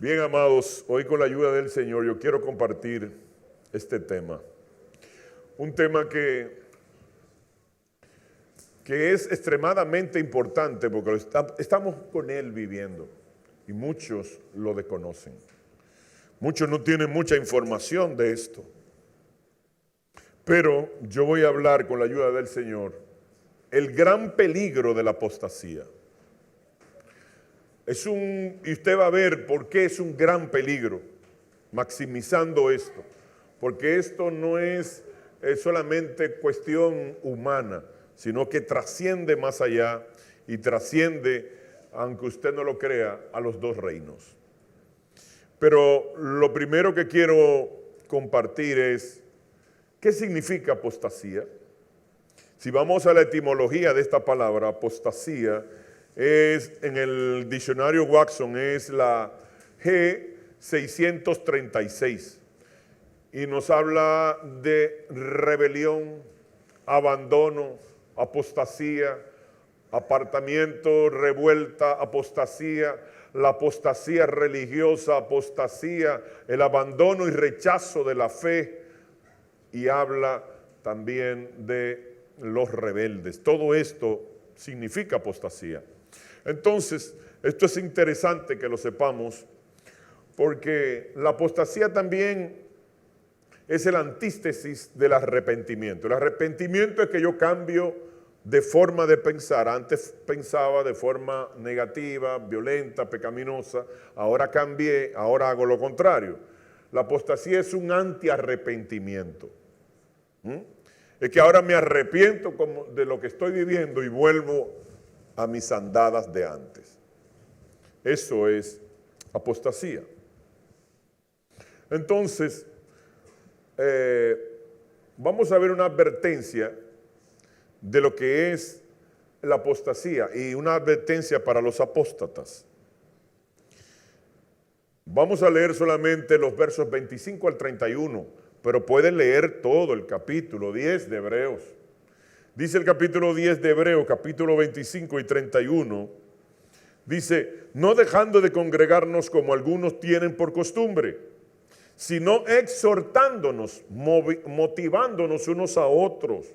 Bien, amados, hoy con la ayuda del Señor yo quiero compartir este tema. Un tema que es extremadamente importante porque estamos con Él viviendo y muchos lo desconocen. Muchos no tienen mucha información de esto. Pero yo voy a hablar con la ayuda del Señor el gran peligro de la apostasía. Y usted va a ver por qué es un gran peligro, maximizando esto. Porque esto no es solamente cuestión humana, sino que trasciende más allá y trasciende, aunque usted no lo crea, a los dos reinos. Pero lo primero que quiero compartir es, ¿qué significa apostasía? Si vamos a la etimología de esta palabra, apostasía, en el diccionario Watson es la G636 y nos habla de rebelión, abandono, apostasía, apartamiento, revuelta, apostasía, la apostasía religiosa, apostasía, el abandono y rechazo de la fe, y habla también de los rebeldes. Todo esto significa apostasía. Entonces, esto es interesante que lo sepamos, porque la apostasía también es el antítesis del arrepentimiento. El arrepentimiento es que yo cambio de forma de pensar. Antes pensaba de forma negativa, violenta, pecaminosa. Ahora cambié, ahora hago lo contrario. La apostasía es un antiarrepentimiento. Es que ahora me arrepiento de lo que estoy viviendo y vuelvo a mis andadas de antes. Eso es apostasía. Entonces, vamos a ver una advertencia de lo que es la apostasía y una advertencia para los apóstatas. Vamos a leer solamente los versos 25 al 31, pero pueden leer todo el capítulo 10 de Hebreos. Dice el capítulo 10 de Hebreos, capítulo 25 y 31, dice, no dejando de congregarnos como algunos tienen por costumbre, sino exhortándonos, motivándonos unos a otros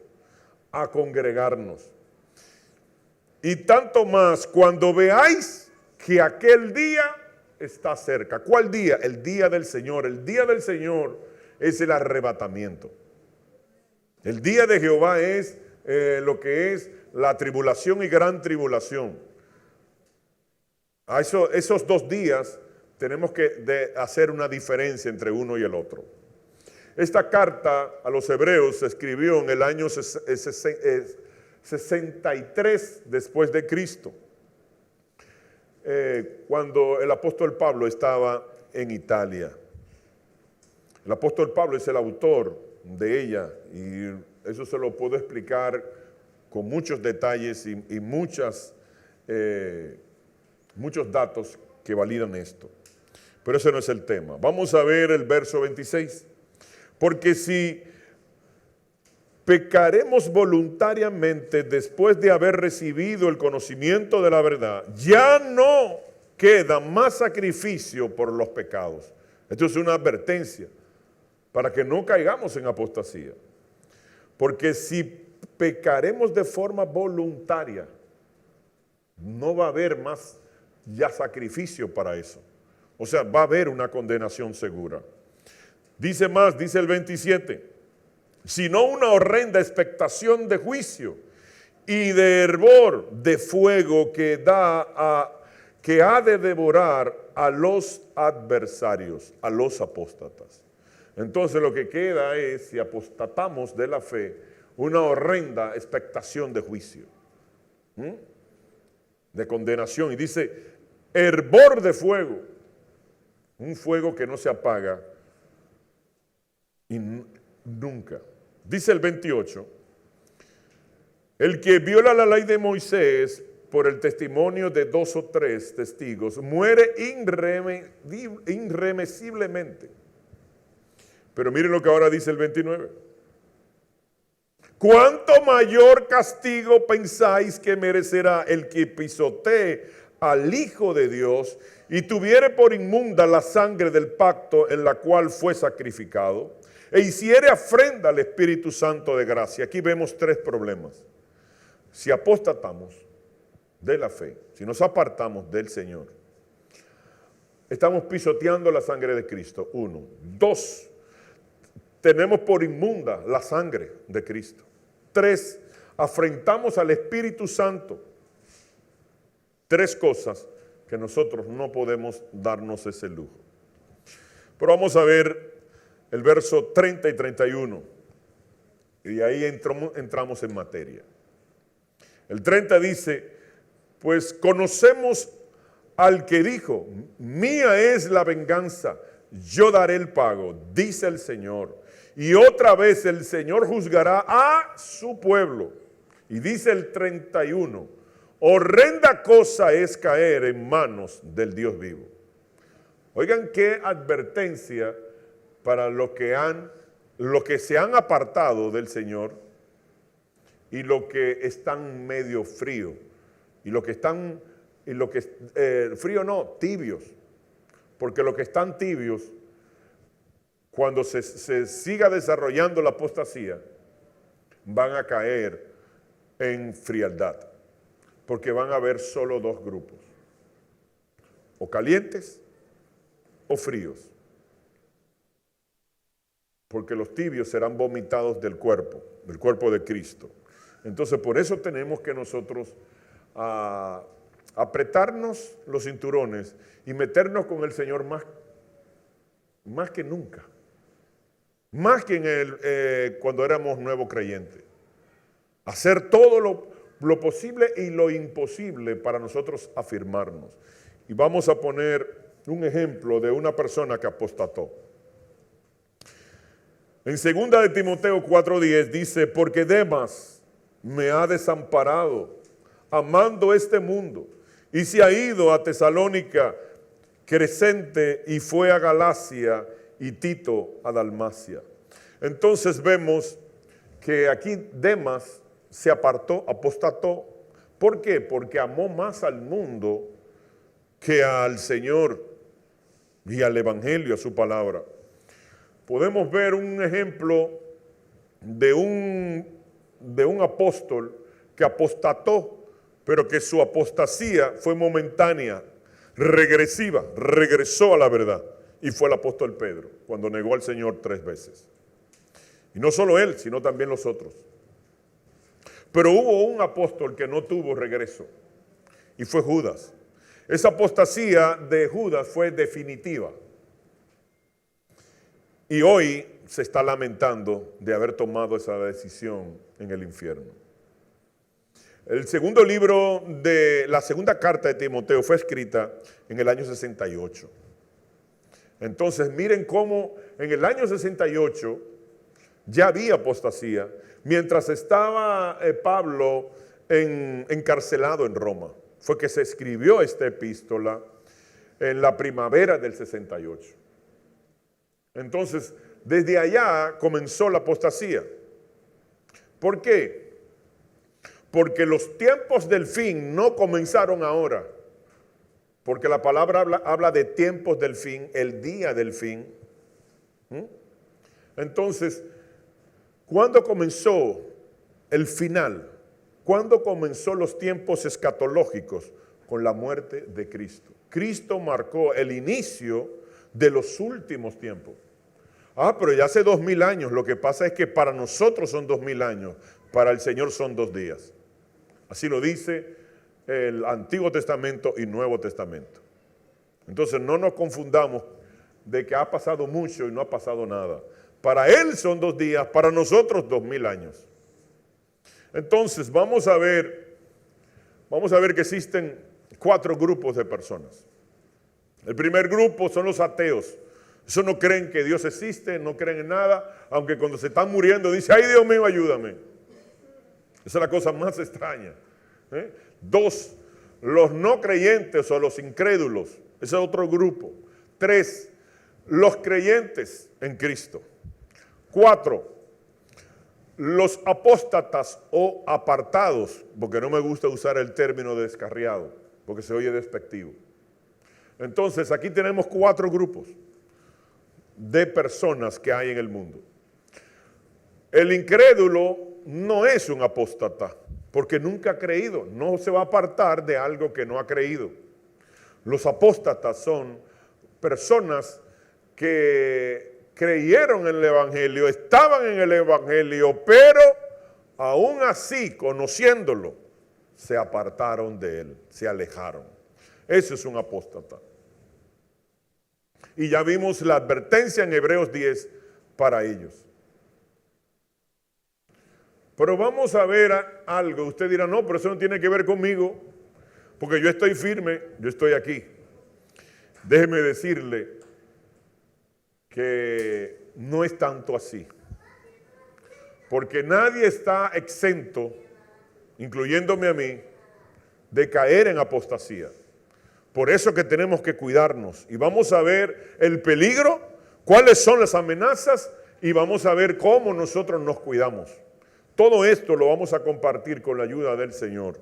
a congregarnos. Y tanto más cuando veáis que aquel día está cerca. ¿Cuál día? El día del Señor. El día del Señor es el arrebatamiento. El día de Jehová es lo que es la tribulación y gran tribulación. A esos 2 días tenemos que hacer una diferencia entre uno y el otro. Esta carta a los hebreos se escribió en el año 63 después de Cristo, cuando el apóstol Pablo estaba en Italia. El apóstol Pablo es el autor de ella y eso se lo puedo explicar con muchos detalles y muchos datos que validan esto. Pero ese no es el tema. Vamos a ver el verso 26. Porque si pecaremos voluntariamente después de haber recibido el conocimiento de la verdad, ya no queda más sacrificio por los pecados. Esto es una advertencia para que no caigamos en apostasía. Porque si pecaremos de forma voluntaria, no va a haber más ya sacrificio para eso. O sea, va a haber una condenación segura. Dice más, dice el 27, sino una horrenda expectación de juicio y de hervor de fuego que ha de devorar a los adversarios, a los apóstatas. Entonces lo que queda es, si apostatamos de la fe, una horrenda expectación de juicio, de condenación. Y dice, hervor de fuego, un fuego que no se apaga y nunca. Dice el 28, el que viola la ley de Moisés por el testimonio de 2 o 3 testigos muere irremisiblemente. Pero miren lo que ahora dice el 29. ¿Cuánto mayor castigo pensáis que merecerá el que pisotee al Hijo de Dios y tuviere por inmunda la sangre del pacto en la cual fue sacrificado, e hiciere afrenta al Espíritu Santo de gracia. Aquí vemos tres problemas. Si apostatamos de la fe, si nos apartamos del Señor, estamos pisoteando la sangre de Cristo, 1. 2, tenemos por inmunda la sangre de Cristo. 3, afrentamos al Espíritu Santo. 3 cosas que nosotros no podemos darnos ese lujo. Pero vamos a ver el verso 30 y 31. Y ahí entramos en materia. El 30 dice, pues conocemos al que dijo, mía es la venganza, yo daré el pago, dice el Señor. Y otra vez el Señor juzgará a su pueblo. Y dice el 31, horrenda cosa es caer en manos del Dios vivo. Oigan qué advertencia para los que se han apartado del Señor y los que están medio frío y los que están tibios, porque los que están tibios, cuando se siga desarrollando la apostasía, van a caer en frialdad, porque van a haber solo 2 grupos, o calientes o fríos, porque los tibios serán vomitados del cuerpo de Cristo. Entonces, por eso tenemos que nosotros apretarnos los cinturones y meternos con el Señor más que nunca, más que cuando éramos nuevos creyentes. Hacer todo lo posible y lo imposible para nosotros afirmarnos. Y vamos a poner un ejemplo de una persona que apostató. En 2 de Timoteo 4:10 dice, porque Demas me ha desamparado, amando este mundo, y se ha ido a Tesalónica, Crescente, y fue a Galacia, y Tito a Dalmacia. Entonces vemos que aquí Demas se apartó, apostató. ¿Por qué? Porque amó más al mundo que al Señor y al Evangelio, a su palabra. Podemos ver un ejemplo de un apóstol que apostató, pero que su apostasía fue momentánea, regresiva, regresó a la verdad. Y fue el apóstol Pedro, cuando negó al Señor 3 veces. Y no solo él, sino también los otros. Pero hubo un apóstol que no tuvo regreso, y fue Judas. Esa apostasía de Judas fue definitiva. Y hoy se está lamentando de haber tomado esa decisión en el infierno. El segundo libro de la segunda carta de Timoteo fue escrita en el año 68. Entonces miren cómo en el año 68 ya había apostasía, mientras estaba Pablo encarcelado en Roma. Fue que se escribió esta epístola en la primavera del 68. Entonces, desde allá comenzó la apostasía. ¿Por qué? Porque los tiempos del fin no comenzaron ahora. Porque la palabra habla de tiempos del fin, el día del fin. Entonces, ¿cuándo comenzó el final? ¿Cuándo comenzó los tiempos escatológicos? Con la muerte de Cristo. Cristo marcó el inicio de los últimos tiempos. Pero ya hace 2000 años. Lo que pasa es que para nosotros son 2000 años, para el Señor son 2 días. Así lo dice el Antiguo Testamento y Nuevo Testamento. Entonces no nos confundamos de que ha pasado mucho y no ha pasado nada. Para Él son 2 días, para nosotros 2000 años. Entonces vamos a ver que existen 4 grupos de personas. El primer grupo son los ateos. Esos no creen que Dios existe, no creen en nada, aunque cuando se están muriendo dicen, ay Dios mío, ayúdame. Esa es la cosa más extraña. 2, los no creyentes o los incrédulos. Ese es otro grupo. 3, los creyentes en Cristo. 4, los apóstatas o apartados, porque no me gusta usar el término descarriado. porque se oye despectivo. Entonces, aquí tenemos 4 grupos de personas que hay en el mundo. El incrédulo no es un apóstata, porque nunca ha creído, no se va a apartar de algo que no ha creído. Los apóstatas son personas que creyeron en el Evangelio, estaban en el Evangelio, pero aún así, conociéndolo, se apartaron de él, se alejaron. Eso es un apóstata. Y ya vimos la advertencia en Hebreos 10 para ellos. Pero vamos a ver algo. Usted dirá, no, pero eso no tiene que ver conmigo, porque yo estoy firme, yo estoy aquí. Déjeme decirle que no es tanto así. Porque nadie está exento, incluyéndome a mí, de caer en apostasía. Por eso que tenemos que cuidarnos. Y vamos a ver el peligro, cuáles son las amenazas y vamos a ver cómo nosotros nos cuidamos. Todo esto lo vamos a compartir con la ayuda del Señor.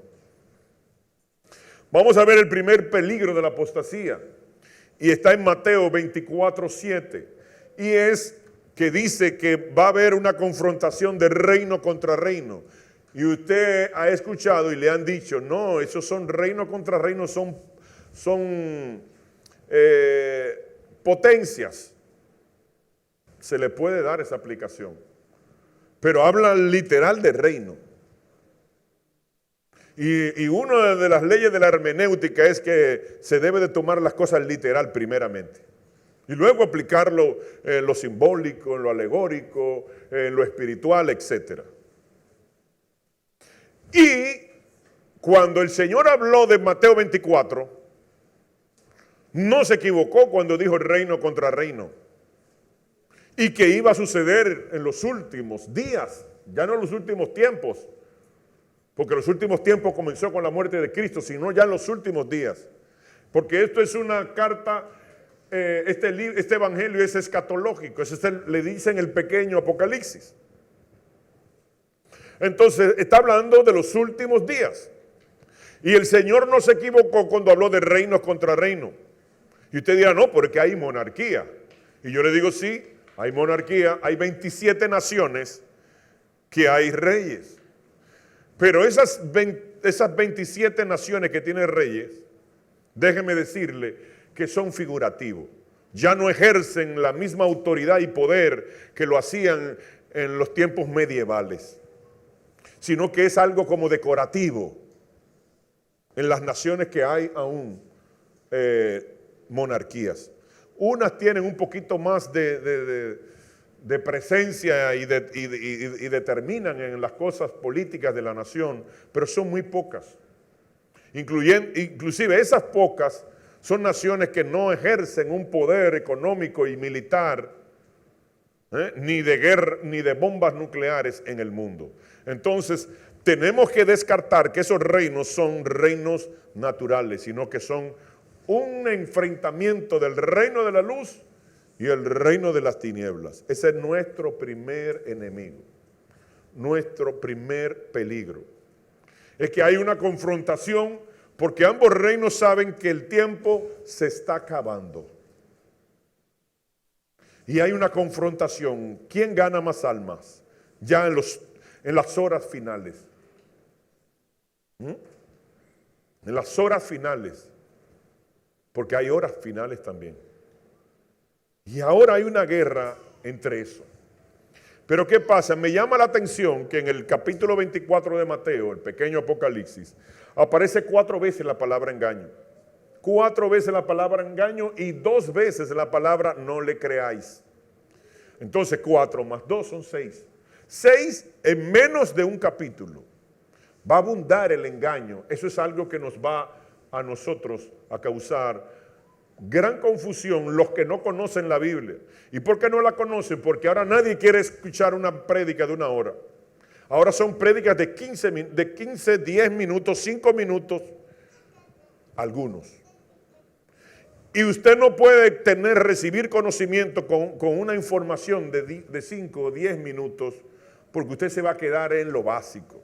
Vamos a ver el primer peligro de la apostasía. Y está en Mateo 24:7. Y es que dice que va a haber una confrontación de reino contra reino. Y usted ha escuchado y le han dicho, no, esos son reino contra reino, son potencias. Se le puede dar esa aplicación. Pero habla literal de reino. Y una de las leyes de la hermenéutica es que se debe de tomar las cosas literal primeramente. Y luego aplicarlo en lo simbólico, en lo alegórico, en lo espiritual, etc. Y cuando el Señor habló de Mateo 24, no se equivocó cuando dijo reino contra reino. Y que iba a suceder en los últimos días, ya no en los últimos tiempos, porque los últimos tiempos comenzó con la muerte de Cristo, sino ya en los últimos días. Porque esto es una carta, este evangelio es escatológico, le dicen el pequeño Apocalipsis. Entonces está hablando de los últimos días. Y el Señor no se equivocó cuando habló de reinos contra reinos. Y usted dirá, no, porque hay monarquía. Y yo le digo, sí, hay monarquía, hay 27 naciones que hay reyes. Pero esas 27 naciones que tienen reyes, déjeme decirle que son figurativos. Ya no ejercen la misma autoridad y poder que lo hacían en los tiempos medievales, sino que es algo como decorativo en las naciones que hay aún monarquías. Unas tienen un poquito más de presencia y determinan en las cosas políticas de la nación, pero son muy pocas. Inclusive esas pocas son naciones que no ejercen un poder económico y militar, ni de guerra, ni de bombas nucleares en el mundo. Entonces, tenemos que descartar que esos reinos son reinos naturales, sino que son un enfrentamiento del reino de la luz y el reino de las tinieblas. Ese es nuestro primer enemigo, nuestro primer peligro. Es que hay una confrontación porque ambos reinos saben que el tiempo se está acabando. Y hay una confrontación. ¿Quién gana más almas? Ya en las horas finales. En las horas finales. Porque hay horas finales también. Y ahora hay una guerra entre eso. Pero ¿qué pasa? Me llama la atención que en el capítulo 24 de Mateo, el pequeño Apocalipsis, aparece 4 veces la palabra engaño. 4 veces la palabra engaño y 2 veces la palabra no le creáis. Entonces 4 más 2 son 6. 6 en menos de un capítulo. Va a abundar el engaño. Eso es algo que nos va a nosotros a causar gran confusión los que no conocen la Biblia. ¿Y por qué no la conocen? Porque ahora nadie quiere escuchar una prédica de 1 hora. Ahora son prédicas de 15, 10 minutos, 5 minutos, algunos. Y usted no puede recibir conocimiento con una información de 5 o 10 minutos, porque usted se va a quedar en lo básico.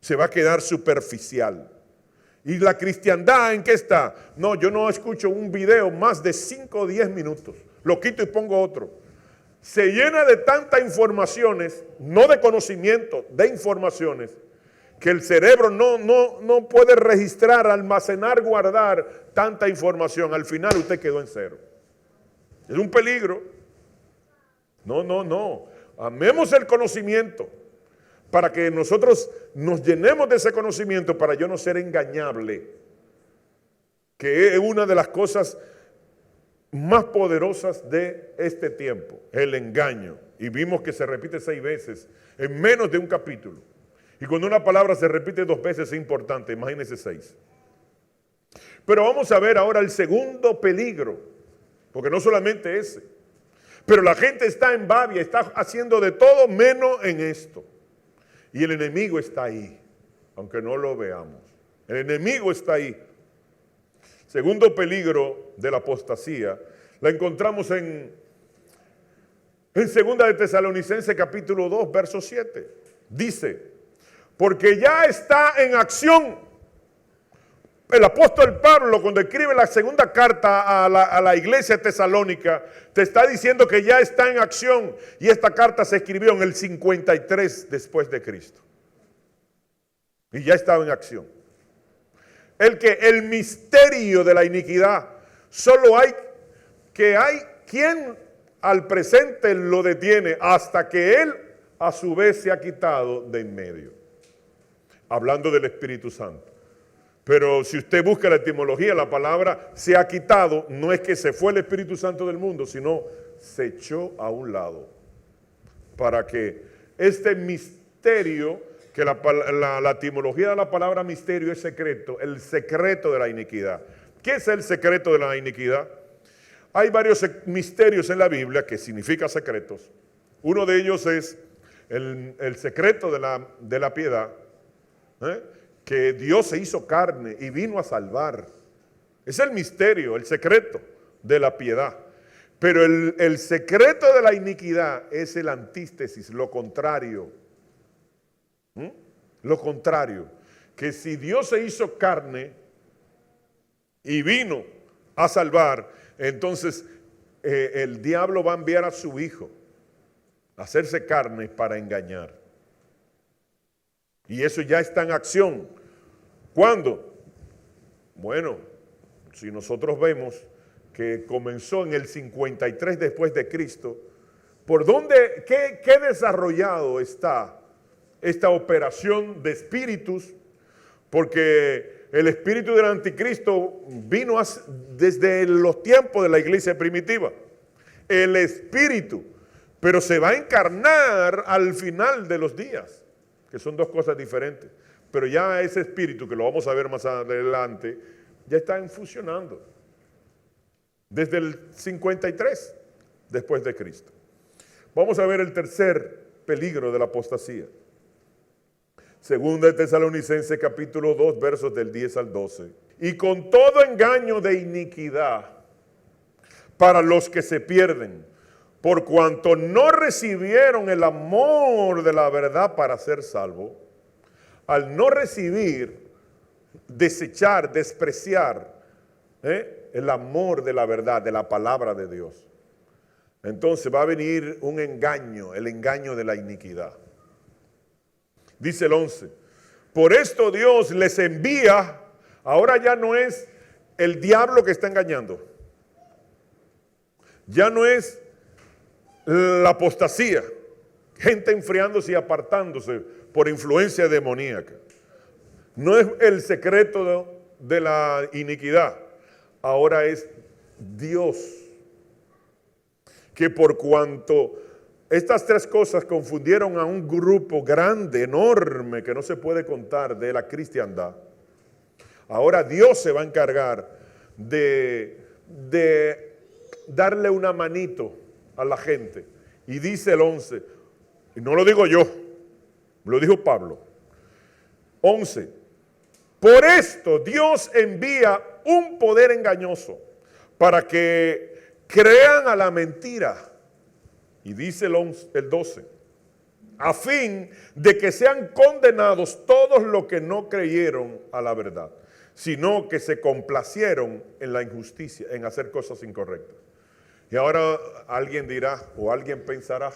Se va a quedar superficial. ¿Y la cristiandad en qué está? No, yo no escucho un video más de 5 o 10 minutos. Lo quito y pongo otro. Se llena de tantas informaciones, no de conocimiento, de informaciones, que el cerebro no puede registrar, almacenar, guardar tanta información. Al final usted quedó en cero. Es un peligro. No. Amemos el conocimiento para que nosotros nos llenemos de ese conocimiento para yo no ser engañable, que es una de las cosas más poderosas de este tiempo, el engaño. Y vimos que se repite 6 veces en menos de un capítulo. Y cuando una palabra se repite 2 veces es importante, imagínense 6. Pero vamos a ver ahora el segundo peligro, porque no solamente ese, pero la gente está en babia, está haciendo de todo menos en esto. Y el enemigo está ahí, aunque no lo veamos. El enemigo está ahí. Segundo peligro de la apostasía, la encontramos en 2 de Tesalonicenses capítulo 2, verso 7. Dice, porque ya está en acción. El apóstol Pablo, cuando escribe la segunda carta a la iglesia tesalónica, te está diciendo que ya está en acción. Y esta carta se escribió en el 53 después de Cristo. Y ya estaba en acción. El misterio de la iniquidad, solo hay quien al presente lo detiene hasta que él a su vez se ha quitado de en medio. Hablando del Espíritu Santo. Pero si usted busca la etimología, la palabra se ha quitado, no es que se fue el Espíritu Santo del mundo, sino se echó a un lado. Para que este misterio, que la etimología de la palabra misterio es secreto, el secreto de la iniquidad. ¿Qué es el secreto de la iniquidad? Hay varios misterios en la Biblia que significan secretos. Uno de ellos es el secreto de la piedad, que Dios se hizo carne y vino a salvar. Es el misterio, el secreto de la piedad. Pero el secreto de la iniquidad es el antítesis, lo contrario. Lo contrario, que si Dios se hizo carne y vino a salvar, entonces el diablo va a enviar a su hijo a hacerse carne para engañar. Y eso ya está en acción. ¿Cuándo? Bueno, si nosotros vemos que comenzó en el 53 después de Cristo, ¿por dónde, qué desarrollado está esta operación de espíritus? Porque el espíritu del anticristo vino desde los tiempos de la iglesia primitiva. El espíritu, pero se va a encarnar al final de los días, que son 2 cosas diferentes. Pero ya ese espíritu, que lo vamos a ver más adelante, ya está funcionando. Desde el 53 después de Cristo. Vamos a ver el tercer peligro de la apostasía. 2 de Tesalonicenses capítulo 2, versos del 10 al 12. Y con todo engaño de iniquidad para los que se pierden, por cuanto no recibieron el amor de la verdad para ser salvos. Al no recibir, desechar, despreciar el amor de la verdad, de la palabra de Dios, entonces va a venir un engaño, el engaño de la iniquidad. Dice el 11, por esto Dios les envía, ahora ya no es el diablo que está engañando, ya no es la apostasía, gente enfriándose y apartándose por influencia demoníaca. No es el secreto de la iniquidad, ahora es Dios, que por cuanto estas 3 cosas confundieron a un grupo grande, enorme, que no se puede contar de la cristiandad, ahora Dios se va a encargar de darle una manito a la gente. Y dice el 11, y no lo digo yo, lo dijo Pablo. 11. Por esto Dios envía un poder engañoso para que crean a la mentira. Y dice el 12. A fin de que sean condenados todos los que no creyeron a la verdad. sino que se complacieron en la injusticia, en hacer cosas incorrectas. Y ahora alguien dirá o alguien pensará,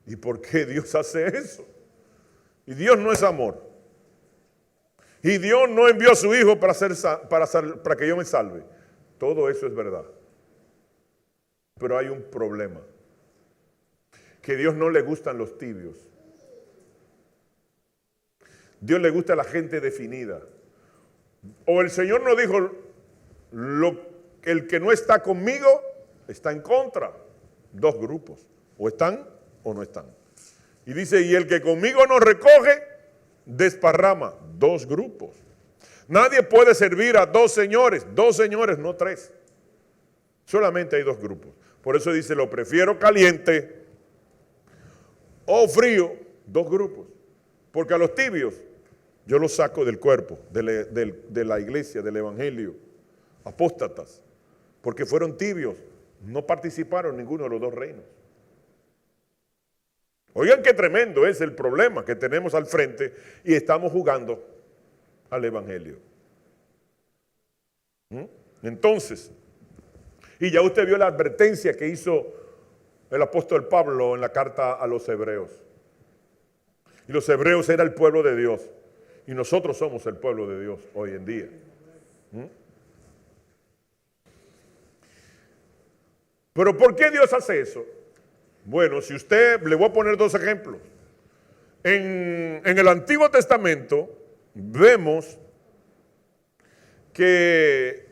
¿y por qué Dios hace eso? Y Dios no es amor. Y Dios no envió a su Hijo para que yo me salve. Todo eso es verdad. Pero hay un problema. Que a Dios no le gustan los tibios. Dios le gusta a la gente definida. O el Señor nos dijo, el que no está conmigo está en contra. Dos grupos. O están o no están. Y dice, y el que conmigo no recoge, desparrama. Dos grupos. Nadie puede servir a dos señores, no tres. Solamente hay dos grupos. Por eso dice, lo prefiero caliente o frío, dos grupos. Porque a los tibios yo los saco del cuerpo, de la iglesia, del evangelio, apóstatas, porque fueron tibios, no participaron en ninguno de los dos reinos. Oigan qué tremendo es el problema que tenemos al frente y estamos jugando al evangelio. Entonces, y ya usted vio la advertencia que hizo el apóstol Pablo en la carta a los hebreos. Y los hebreos era el pueblo de Dios. Y nosotros somos el pueblo de Dios hoy en día. Pero ¿por qué Dios hace eso? Bueno, si usted, le voy a poner dos ejemplos. En el Antiguo Testamento vemos que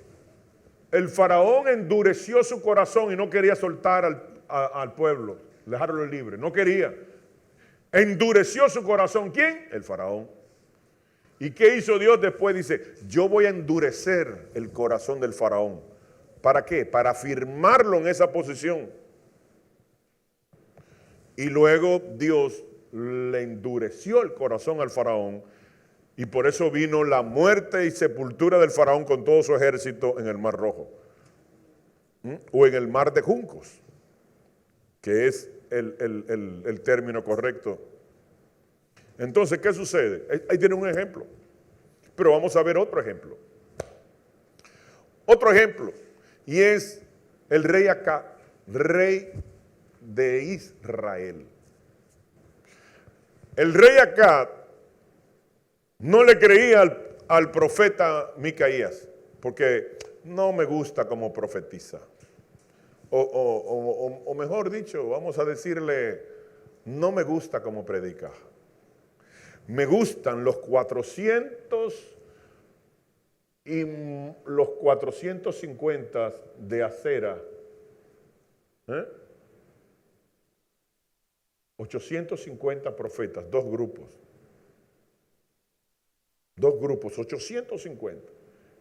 el faraón endureció su corazón y no quería soltar al pueblo, dejarlo libre, no quería. Endureció su corazón. ¿Quién? El faraón. ¿Y qué hizo Dios después? Dice, yo voy a endurecer el corazón del faraón. ¿Para qué? Para firmarlo en esa posición. Y luego Dios le endureció el corazón al faraón y por eso vino la muerte y sepultura del faraón con todo su ejército en el Mar Rojo. O en el Mar de Juncos, que es el término correcto. Entonces, ¿qué sucede? Ahí tiene un ejemplo. Pero vamos a ver otro ejemplo. Otro ejemplo. Y es el rey Acab, rey de Israel. El rey Acab no le creía al profeta Micaías, porque no me gusta como profetiza. O mejor dicho, vamos a decirle, no me gusta como predica. Me gustan los 400 y los 450 de acera. 850 profetas, dos grupos, 850.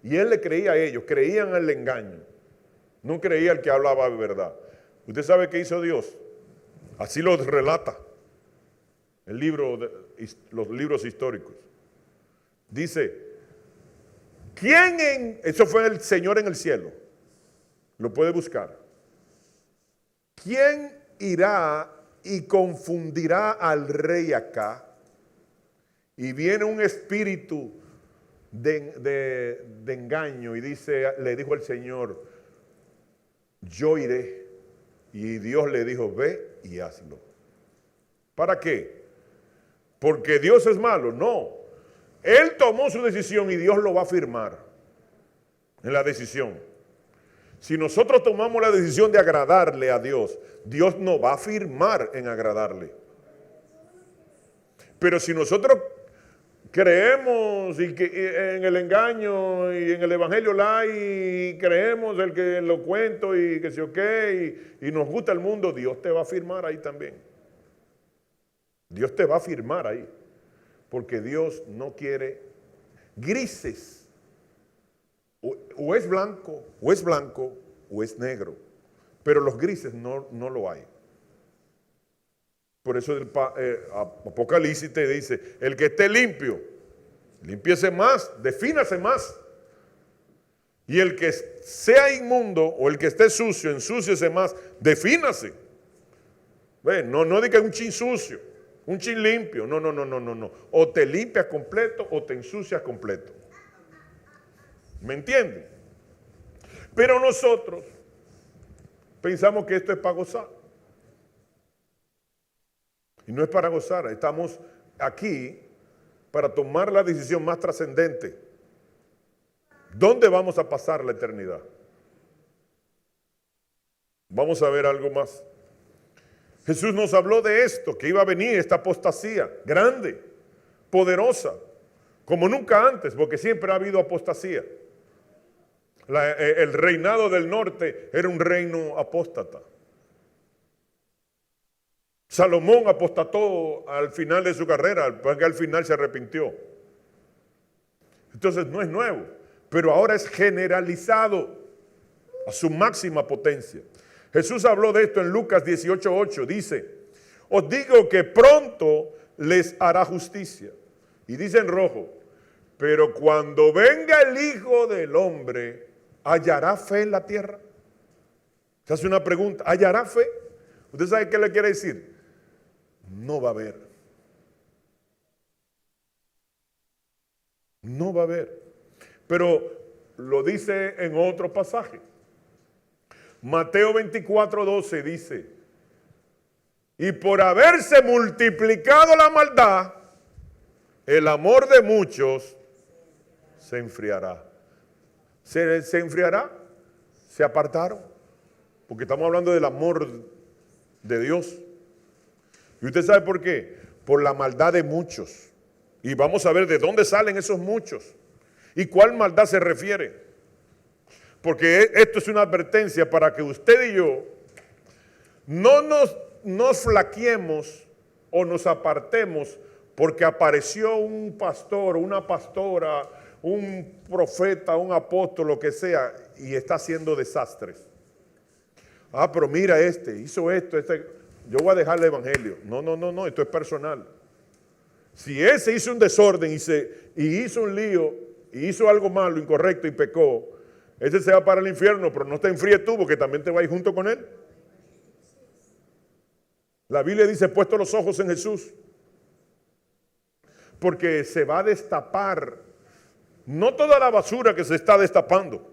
Y él le creía a ellos, creían al engaño, no creía al que hablaba de verdad. ¿Usted sabe qué hizo Dios? Así lo relata los libros históricos. Dice, eso fue el Señor en el cielo, lo puede buscar. ¿Quién irá y confundirá al rey Acab? Y viene un espíritu de engaño y le dijo el Señor, yo iré. Y Dios le dijo, ve y hazlo. ¿Para qué? ¿Porque Dios es malo? No. Él tomó su decisión y Dios lo va a firmar en la decisión. Si nosotros tomamos la decisión de agradarle a Dios, Dios no va a firmar en agradarle. Pero si nosotros creemos en el engaño y en el evangelio y creemos el que lo cuento y que se y nos gusta el mundo, Dios te va a firmar ahí también. Dios te va a firmar ahí. Porque Dios no quiere grises. O es blanco, o es negro. Pero los grises no lo hay. Por eso el Apocalipsis te dice, el que esté limpio, límpiese más, defínase más. Y el que sea inmundo o el que esté sucio, ensúciese más, defínase. No diga un chin sucio, un chin limpio. No. O te limpias completo o te ensucias completo. ¿Me entienden? Pero nosotros pensamos que esto es para gozar. Y no es para gozar, estamos aquí para tomar la decisión más trascendente. ¿Dónde vamos a pasar la eternidad? Vamos a ver algo más. Jesús nos habló de esto, que iba a venir esta apostasía grande, poderosa, como nunca antes, porque siempre ha habido apostasía. El reinado del norte era un reino apóstata. Salomón apostató al final de su carrera, porque al final se arrepintió. Entonces no es nuevo, pero ahora es generalizado a su máxima potencia. Jesús habló de esto en Lucas 18:8, dice, os digo que pronto les hará justicia. Y dice en rojo, pero cuando venga el Hijo del Hombre, ¿hallará fe en la tierra? Se hace una pregunta, ¿hallará fe? ¿Usted sabe qué le quiere decir? No va a haber. No va a haber. Pero lo dice en otro pasaje. Mateo 24:12 dice, y por haberse multiplicado la maldad, el amor de muchos se enfriará. ¿Se enfriará? ¿Se apartaron? Porque estamos hablando del amor de Dios. ¿Y usted sabe por qué? Por la maldad de muchos. Y vamos a ver de dónde salen esos muchos. ¿Y cuál maldad se refiere? Porque esto es una advertencia para que usted y yo no nos flaqueemos o nos apartemos porque apareció un pastor, una pastora, un profeta, un apóstol, lo que sea, y está haciendo desastres. Ah, pero mira hizo esto, yo voy a dejar el evangelio. No, esto es personal. Si ese hizo un desorden y hizo un lío, y hizo algo malo, incorrecto y pecó, ese se va para el infierno, pero no te enfríes tú porque también te vas a ir junto con él. La Biblia dice, puesto los ojos en Jesús, porque se va a destapar, no toda la basura que se está destapando,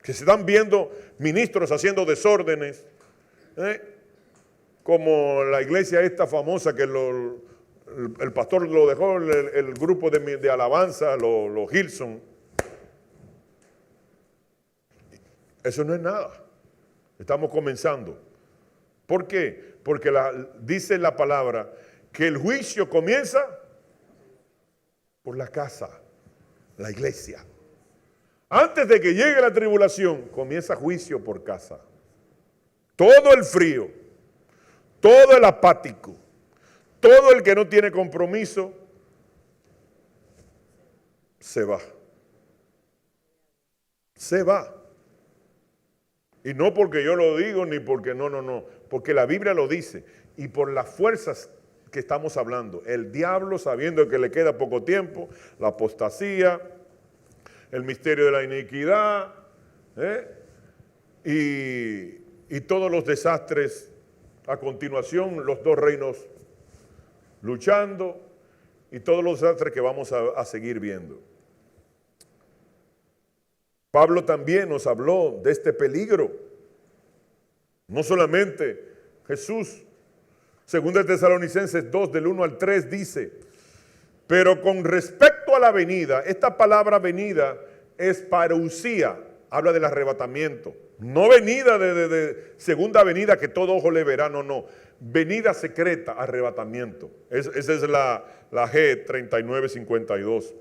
que se están viendo ministros haciendo desórdenes, como la iglesia esta famosa que el pastor lo dejó, el grupo de alabanza, los Hilson. Eso no es nada. Estamos comenzando. ¿Por qué? Porque dice la palabra que el juicio comienza por la casa, la iglesia. Antes de que llegue la tribulación, comienza juicio por casa. Todo el frío, todo el apático, todo el que no tiene compromiso, se va. Se va. Y no porque yo lo digo, ni porque no. Porque la Biblia lo dice. Y por las fuerzas que estamos hablando. El diablo, sabiendo que le queda poco tiempo, la apostasía, el misterio de la iniquidad, y todos los desastres a continuación, los dos reinos luchando, y todos los desastres que vamos a seguir viendo. Pablo también nos habló de este peligro. No solamente Jesús, 2 Tesalonicenses 2, del 1 al 3 dice, pero con respecto a la venida, esta palabra venida es parousia, habla del arrebatamiento. No venida de segunda venida que todo ojo le verá, no. Venida secreta, arrebatamiento. Esa es la G3952,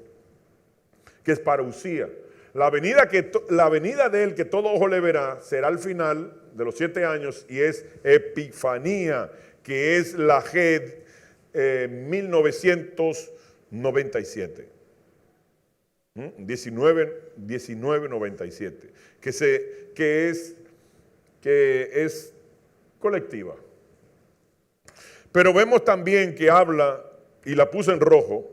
que es parousia. La venida de él que todo ojo le verá será al final de los 7 años y es Epifanía, que es la G 1997. 1997, que es colectiva. Pero vemos también que habla, y la puse en rojo,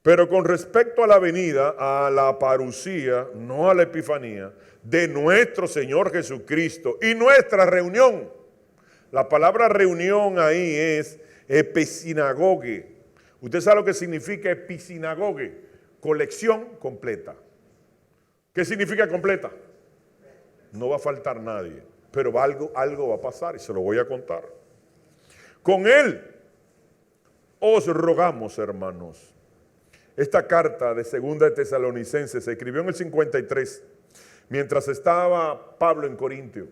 pero con respecto a la venida, a la parucía, no a la epifanía, de nuestro Señor Jesucristo y nuestra reunión. La palabra reunión ahí es episinagoge. ¿Usted sabe lo que significa episinagoge? Colección completa. ¿Qué significa completa? No va a faltar nadie, pero algo va a pasar y se lo voy a contar. Con él os rogamos, hermanos. Esta carta de 2 de Tesalonicenses se escribió en el 53, mientras estaba Pablo en Corintio.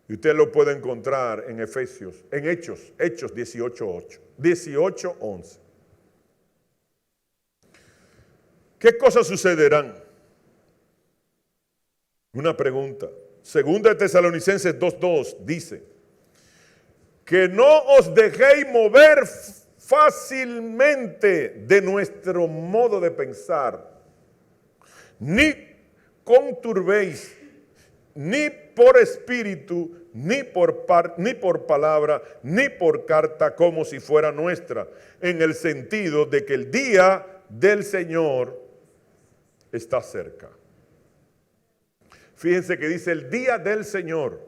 Y usted lo puede encontrar en Efesios, en Hechos 18:11. ¿Qué cosas sucederán? Una pregunta. 2 de Tesalonicenses 2:2 dice, que no os dejéis mover fácilmente de nuestro modo de pensar, ni conturbéis, ni por espíritu, ni por palabra, ni por carta, como si fuera nuestra, en el sentido de que el día del Señor está cerca. Fíjense que dice el día del Señor,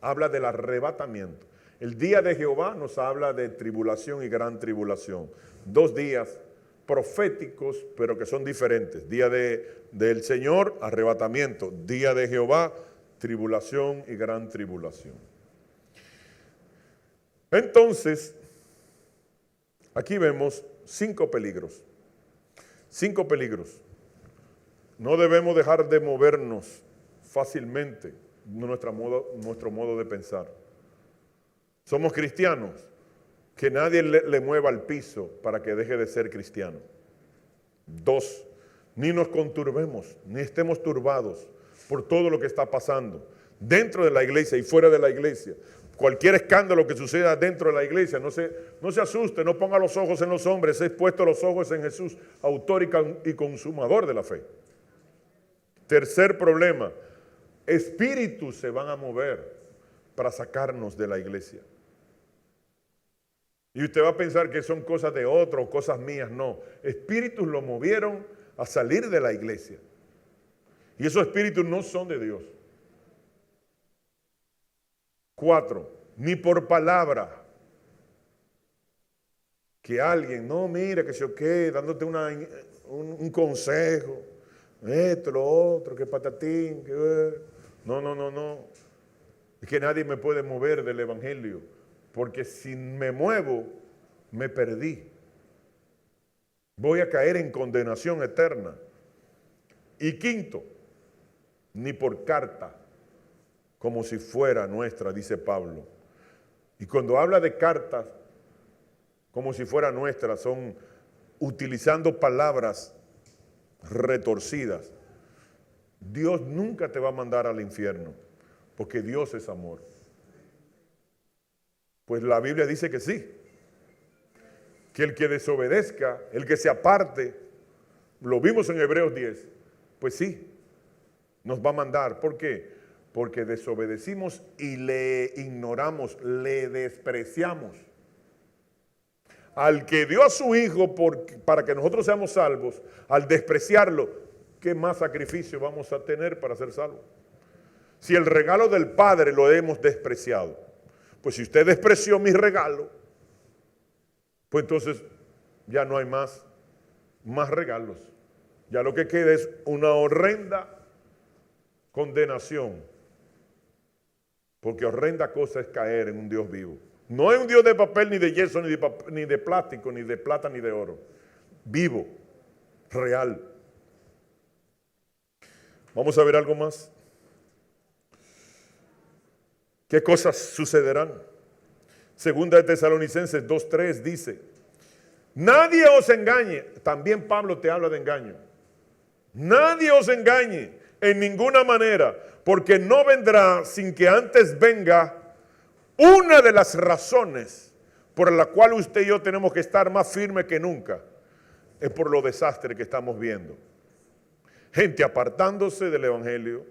habla del arrebatamiento. El día de Jehová nos habla de tribulación y gran tribulación. 2 días proféticos, pero que son diferentes. Día del Señor, arrebatamiento. Día de Jehová, tribulación y gran tribulación. Entonces, aquí vemos 5 peligros. 5 peligros. No debemos dejar de movernos fácilmente nuestro modo de pensar. Somos cristianos, que nadie le mueva al piso para que deje de ser cristiano. 2, ni nos conturbemos, ni estemos turbados por todo lo que está pasando dentro de la iglesia y fuera de la iglesia. Cualquier escándalo que suceda dentro de la iglesia, no se asuste, no ponga los ojos en los hombres, he puesto los ojos en Jesús, autor y consumador de la fe. Tercer problema, espíritus se van a mover para sacarnos de la iglesia. Y usted va a pensar que son cosas de otros, cosas mías. No, espíritus lo movieron a salir de la iglesia. Y esos espíritus no son de Dios. 4, ni por palabra. Que alguien, no, mira, que se quede dándote un consejo. Esto, lo otro, que patatín, que... No. Es que nadie me puede mover del evangelio. Porque si me muevo, me perdí. Voy a caer en condenación eterna. Y 5, ni por carta, como si fuera nuestra, dice Pablo. Y cuando habla de cartas, como si fuera nuestra, son utilizando palabras retorcidas. Dios nunca te va a mandar al infierno, porque Dios es amor. Pues la Biblia dice que sí, que el que desobedezca, el que se aparte, lo vimos en Hebreos 10, pues sí, nos va a mandar. ¿Por qué? Porque desobedecimos y le ignoramos, le despreciamos. Al que dio a su Hijo para que nosotros seamos salvos, al despreciarlo, ¿qué más sacrificio vamos a tener para ser salvos? Si el regalo del Padre lo hemos despreciado, pues si usted despreció mi regalo, pues entonces ya no hay más regalos. Ya lo que queda es una horrenda condenación. Porque horrenda cosa es caer en un Dios vivo. No es un Dios de papel, ni de yeso, ni de plástico, ni de plata, ni de oro. Vivo, real. Vamos a ver algo más. ¿Qué cosas sucederán? 2 de Tesalonicenses 2:3 dice, nadie os engañe. También Pablo te habla de engaño. Nadie os engañe en ninguna manera, porque no vendrá sin que antes venga una de las razones por la cual usted y yo tenemos que estar más firmes que nunca. Es por los desastres que estamos viendo. Gente apartándose del evangelio,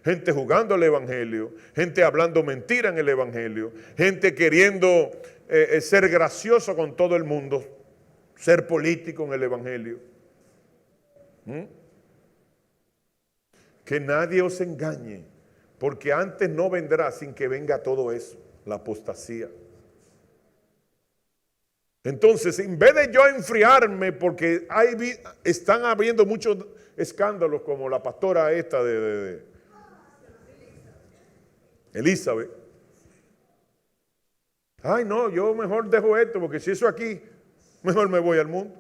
gente jugando al evangelio, gente hablando mentira en el evangelio, gente queriendo ser gracioso con todo el mundo, ser político en el evangelio. Que nadie os engañe, porque antes no vendrá sin que venga todo eso, la apostasía. Entonces, en vez de yo enfriarme, porque están habiendo muchos escándalos como la pastora esta de Elizabeth. Ay, no, yo mejor dejo esto, porque si eso aquí, mejor me voy al mundo.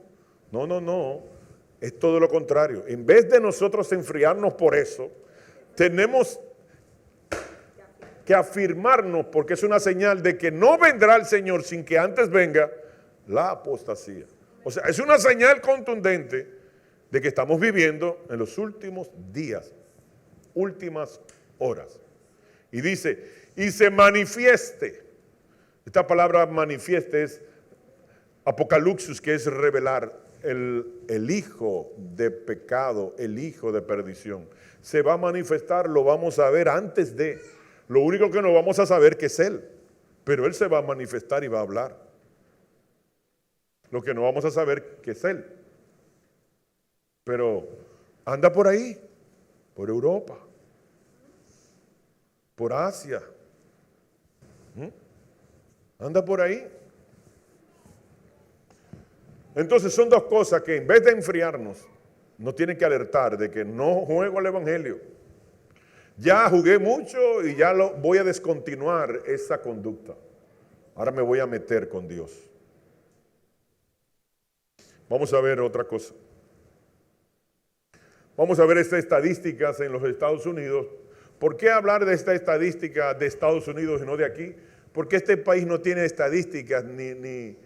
No, no, no. Es todo lo contrario. En vez de nosotros enfriarnos por eso, tenemos que afirmarnos, porque es una señal de que no vendrá el Señor sin que antes venga la apostasía. O sea, es una señal contundente de que estamos viviendo en los últimos días, últimas horas. Y dice, y se manifieste. Esta palabra manifieste es apocalipsis, que es revelar el hijo de pecado, el hijo de perdición. Se va a manifestar, lo vamos a ver antes de. Lo único que no vamos a saber que es Él, pero Él se va a manifestar y va a hablar. Lo que no vamos a saber que es Él. Pero anda por ahí, por Europa, por Asia. Anda por ahí. Entonces son dos cosas que en vez de enfriarnos, nos tienen que alertar de que no juego al evangelio. Ya jugué mucho y ya voy a descontinuar esa conducta. Ahora me voy a meter con Dios. Vamos a ver otra cosa. Vamos a ver estas estadísticas en los Estados Unidos. ¿Por qué hablar de esta estadística de Estados Unidos y no de aquí? Porque este país no tiene estadísticas ni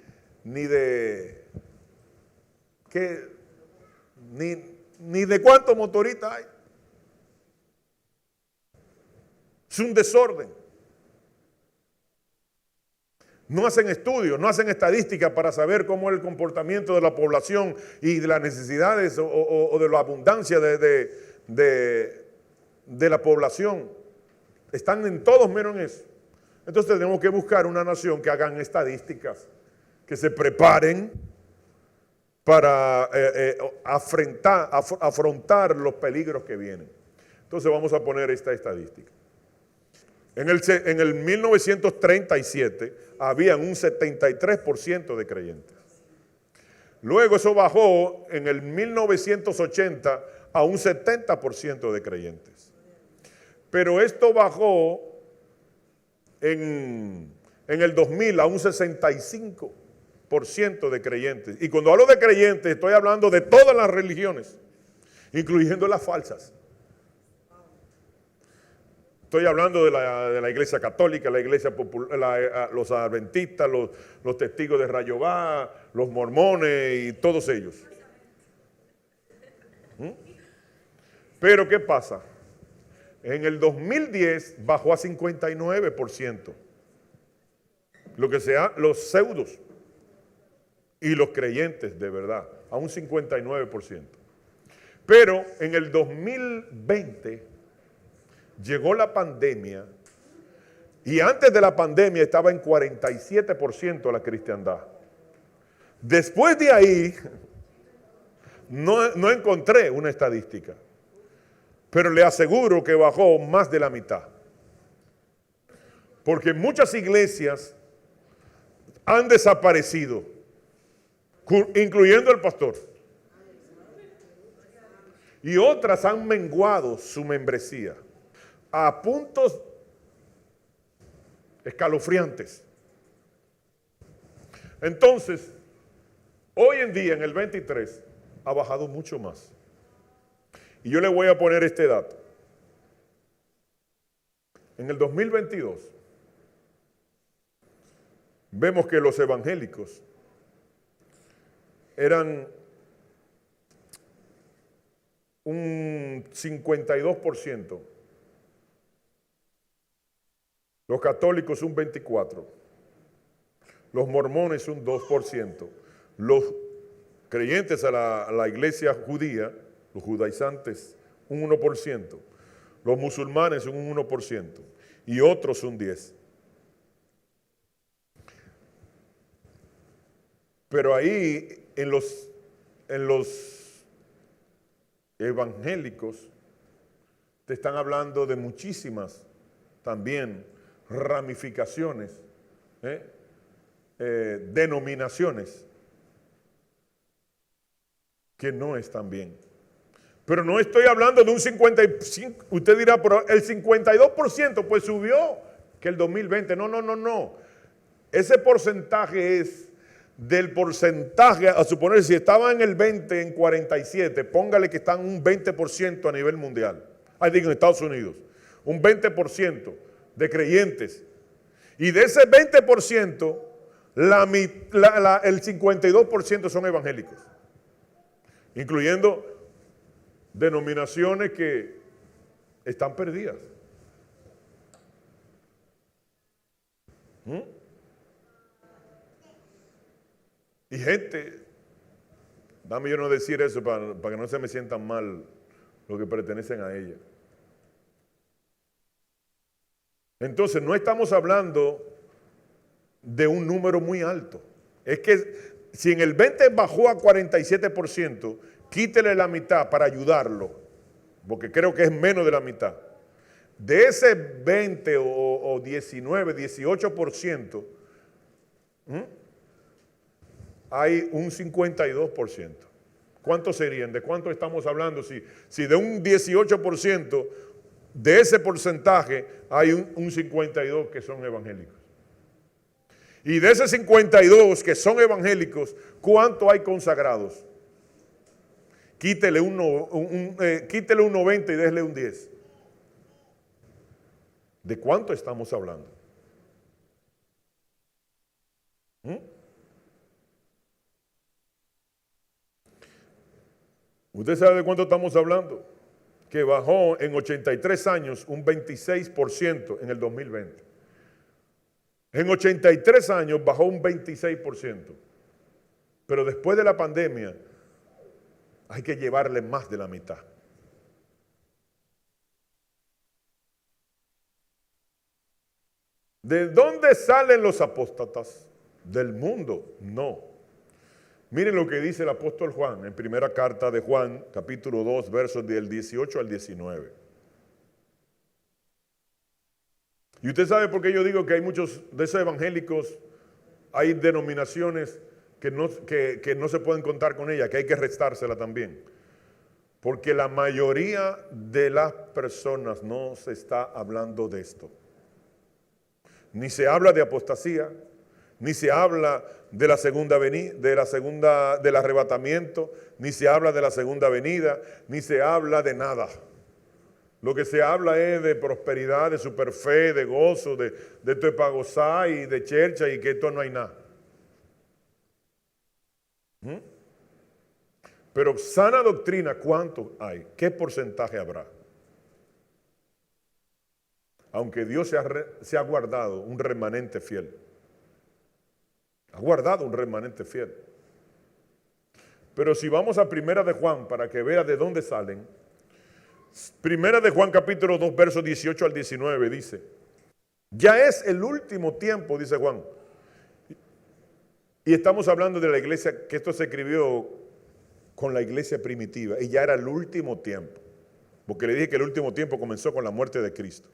de cuántos motoristas hay. Es un desorden. No hacen estudios, no hacen estadísticas para saber cómo es el comportamiento de la población y de las necesidades o de la abundancia de la población. Están en todos menos en eso. Entonces tenemos que buscar una nación que hagan estadísticas, que se preparen para afrontar los peligros que vienen. Entonces vamos a poner esta estadística. En el 1937 habían un 73% de creyentes. Luego eso bajó en el 1980 a un 70% de creyentes. Pero esto bajó en el 2000 a un 65% de creyentes. Y cuando hablo de creyentes estoy hablando de todas las religiones, incluyendo las falsas. Estoy hablando de la iglesia católica, la iglesia popular, los adventistas, los testigos de Jehová, los mormones y todos ellos. Pero ¿qué pasa? En el 2010 bajó a 59%. Lo que sea, los pseudos y los creyentes de verdad, a un 59%. Pero en el 2020 llegó la pandemia y antes de la pandemia estaba en 47% la cristiandad. Después de ahí no encontré una estadística, pero le aseguro que bajó más de la mitad. Porque muchas iglesias han desaparecido, incluyendo el pastor. Y otras han menguado su membresía a puntos escalofriantes. Entonces, hoy en día, en el 23, ha bajado mucho más. Y yo le voy a poner este dato. En el 2022, vemos que los evangélicos eran un 52%. Los católicos un 24%, los mormones un 2%, los creyentes a la iglesia judía, los judaizantes un 1%, los musulmanes un 1% y otros un 10%. Pero ahí en los evangélicos te están hablando de muchísimas también ramificaciones, denominaciones que no están bien. Pero no estoy hablando de un 55, usted dirá, pero el 52% pues subió que el 2020. No. Ese porcentaje es del porcentaje, a suponer si estaba en el 20, en 47, póngale que están un 20% a nivel mundial. Digo, en Estados Unidos. Un 20% de creyentes. Y de ese 20%, el 52% son evangélicos. Incluyendo denominaciones que están perdidas. Y gente, dame yo no decir eso para que no se me sientan mal los que pertenecen a ella. Entonces no estamos hablando de un número muy alto. Es que si en el 20 bajó a 47%, quítele la mitad para ayudarlo, porque creo que es menos de la mitad. De ese 20 o 19, 18%, hay un 52%. ¿Cuántos serían? ¿De cuánto estamos hablando? Si de un 18%, de ese porcentaje, hay un 52 que son evangélicos. Y de ese 52 que son evangélicos, ¿cuánto hay consagrados? Quítele un 90 y déjele un 10. ¿De cuánto estamos hablando? ¿Usted sabe de cuánto estamos hablando? Que bajó en 83 años un 26% en el 2020. En 83 años bajó un 26%. Pero después de la pandemia hay que llevarle más de la mitad. ¿De dónde salen los apóstatas? ¿Del mundo? No. Miren lo que dice el apóstol Juan en primera carta de Juan, capítulo 2, versos del 18 al 19. Y usted sabe por qué yo digo que hay muchos de esos evangélicos, hay denominaciones que no se pueden contar con ella, que hay que restársela también. Porque la mayoría de las personas no se está hablando de esto. Ni se habla de apostasía, ni se habla de la segunda venida, del arrebatamiento, ni se habla de la segunda venida, ni se habla de nada. Lo que se habla es de prosperidad, de superfe, de gozo, de esto es para gozar y de chercha y que esto no hay nada. Pero sana doctrina, ¿cuánto hay? ¿Qué porcentaje habrá? Aunque Dios se ha guardado un remanente fiel. Ha guardado un remanente fiel. Pero si vamos a Primera de Juan para que vea de dónde salen. Primera de Juan capítulo 2 versos 18 al 19 dice: ya es el último tiempo, dice Juan. Y estamos hablando de la iglesia, que esto se escribió con la iglesia primitiva. Y ya era el último tiempo. Porque le dije que el último tiempo comenzó con la muerte de Cristo.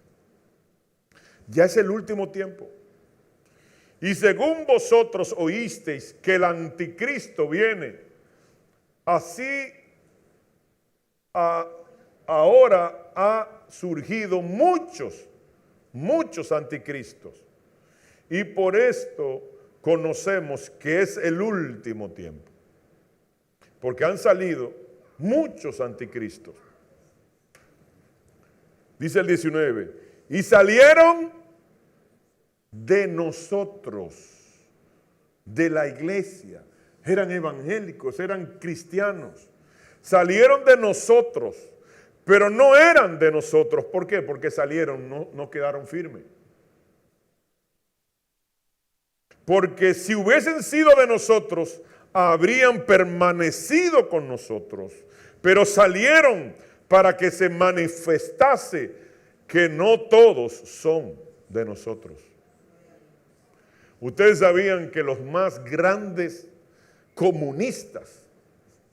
Ya es el último tiempo. Y según vosotros oísteis que el anticristo viene, así ahora ha surgido muchos anticristos. Y por esto conocemos que es el último tiempo. Porque han salido muchos anticristos. Dice el 19, y salieron de nosotros, de la iglesia. Eran evangélicos, eran cristianos. Salieron de nosotros, pero no eran de nosotros. ¿Por qué? Porque salieron, no quedaron firmes. Porque si hubiesen sido de nosotros, habrían permanecido con nosotros. Pero salieron para que se manifestase que no todos son de nosotros. Ustedes sabían que los más grandes comunistas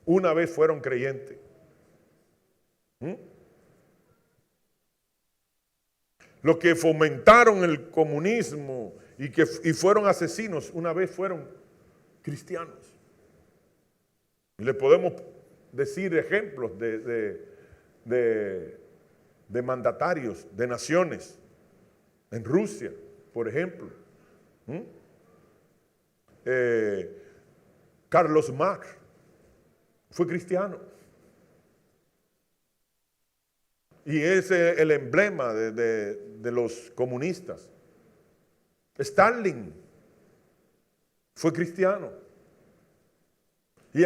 una vez fueron creyentes. Los que fomentaron el comunismo y fueron asesinos una vez fueron cristianos. Y le podemos decir ejemplos de de mandatarios, de naciones, en Rusia, por ejemplo. Carlos Marx fue cristiano. Y es el emblema de los comunistas. Stalin fue cristiano. Y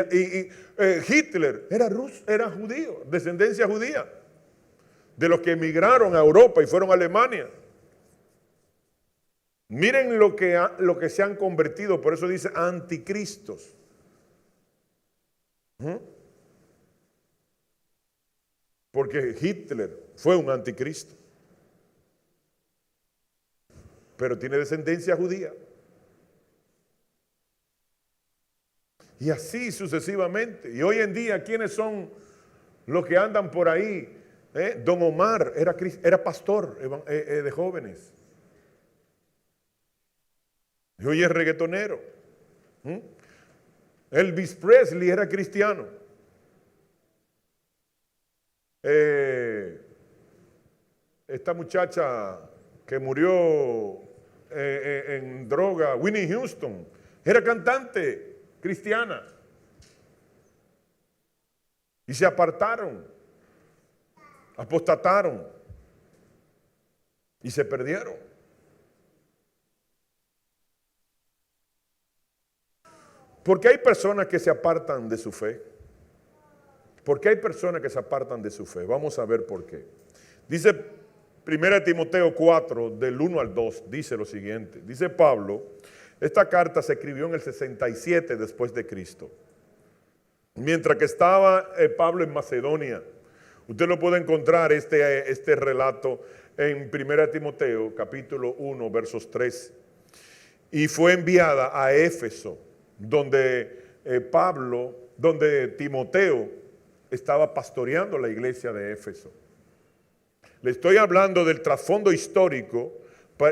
Hitler era judío, descendencia judía, de los que emigraron a Europa y fueron a Alemania. Miren lo que se han convertido, por eso dice anticristos. Porque Hitler fue un anticristo, pero tiene descendencia judía. Y así sucesivamente. Y hoy en día, ¿quiénes son los que andan por ahí? Don Omar era pastor de jóvenes. Y hoy es reggaetonero. Elvis Presley era cristiano. Esta muchacha que murió en droga, Whitney Houston, era cantante cristiana. Y se apartaron, apostataron y se perdieron. Porque hay personas que se apartan de su fe. Porque hay personas que se apartan de su fe. Vamos a ver por qué. Dice 1 Timoteo 4, del 1 al 2, dice lo siguiente. Dice Pablo, esta carta se escribió en el 67 después de Cristo. Mientras que estaba Pablo en Macedonia. Usted lo puede encontrar este relato en 1 Timoteo capítulo 1, versos 3. Y fue enviada a Éfeso, donde Timoteo estaba pastoreando la iglesia de Éfeso. Le estoy hablando del trasfondo histórico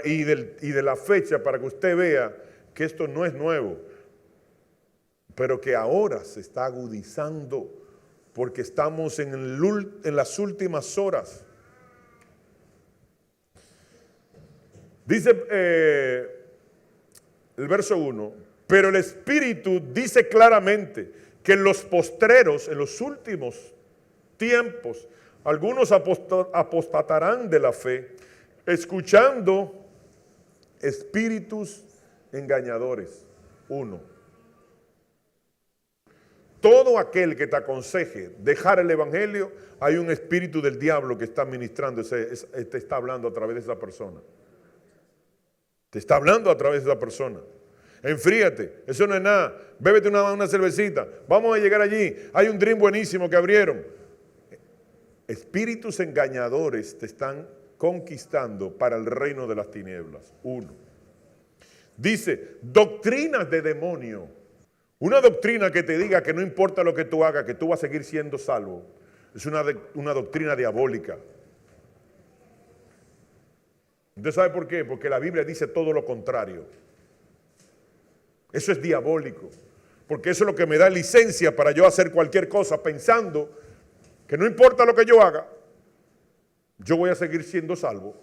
y de la fecha para que usted vea que esto no es nuevo, pero que ahora se está agudizando porque estamos en las últimas horas. Dice el verso 1, pero el Espíritu dice claramente que en los postreros, en los últimos tiempos, algunos apostatarán de la fe, escuchando espíritus engañadores. 1. Todo aquel que te aconseje dejar el evangelio, hay un espíritu del diablo que está ministrando, te está hablando a través de esa persona. Te está hablando a través de esa persona. Enfríate, eso no es nada. Bébete una cervecita. Vamos a llegar allí. Hay un drink buenísimo que abrieron. Espíritus engañadores te están conquistando para el reino de las tinieblas. 1. Dice, doctrinas de demonio. Una doctrina que te diga que no importa lo que tú hagas, que tú vas a seguir siendo salvo. Es una doctrina diabólica. ¿Usted sabe por qué? Porque la Biblia dice todo lo contrario. Eso es diabólico, porque eso es lo que me da licencia para yo hacer cualquier cosa pensando que no importa lo que yo haga, yo voy a seguir siendo salvo.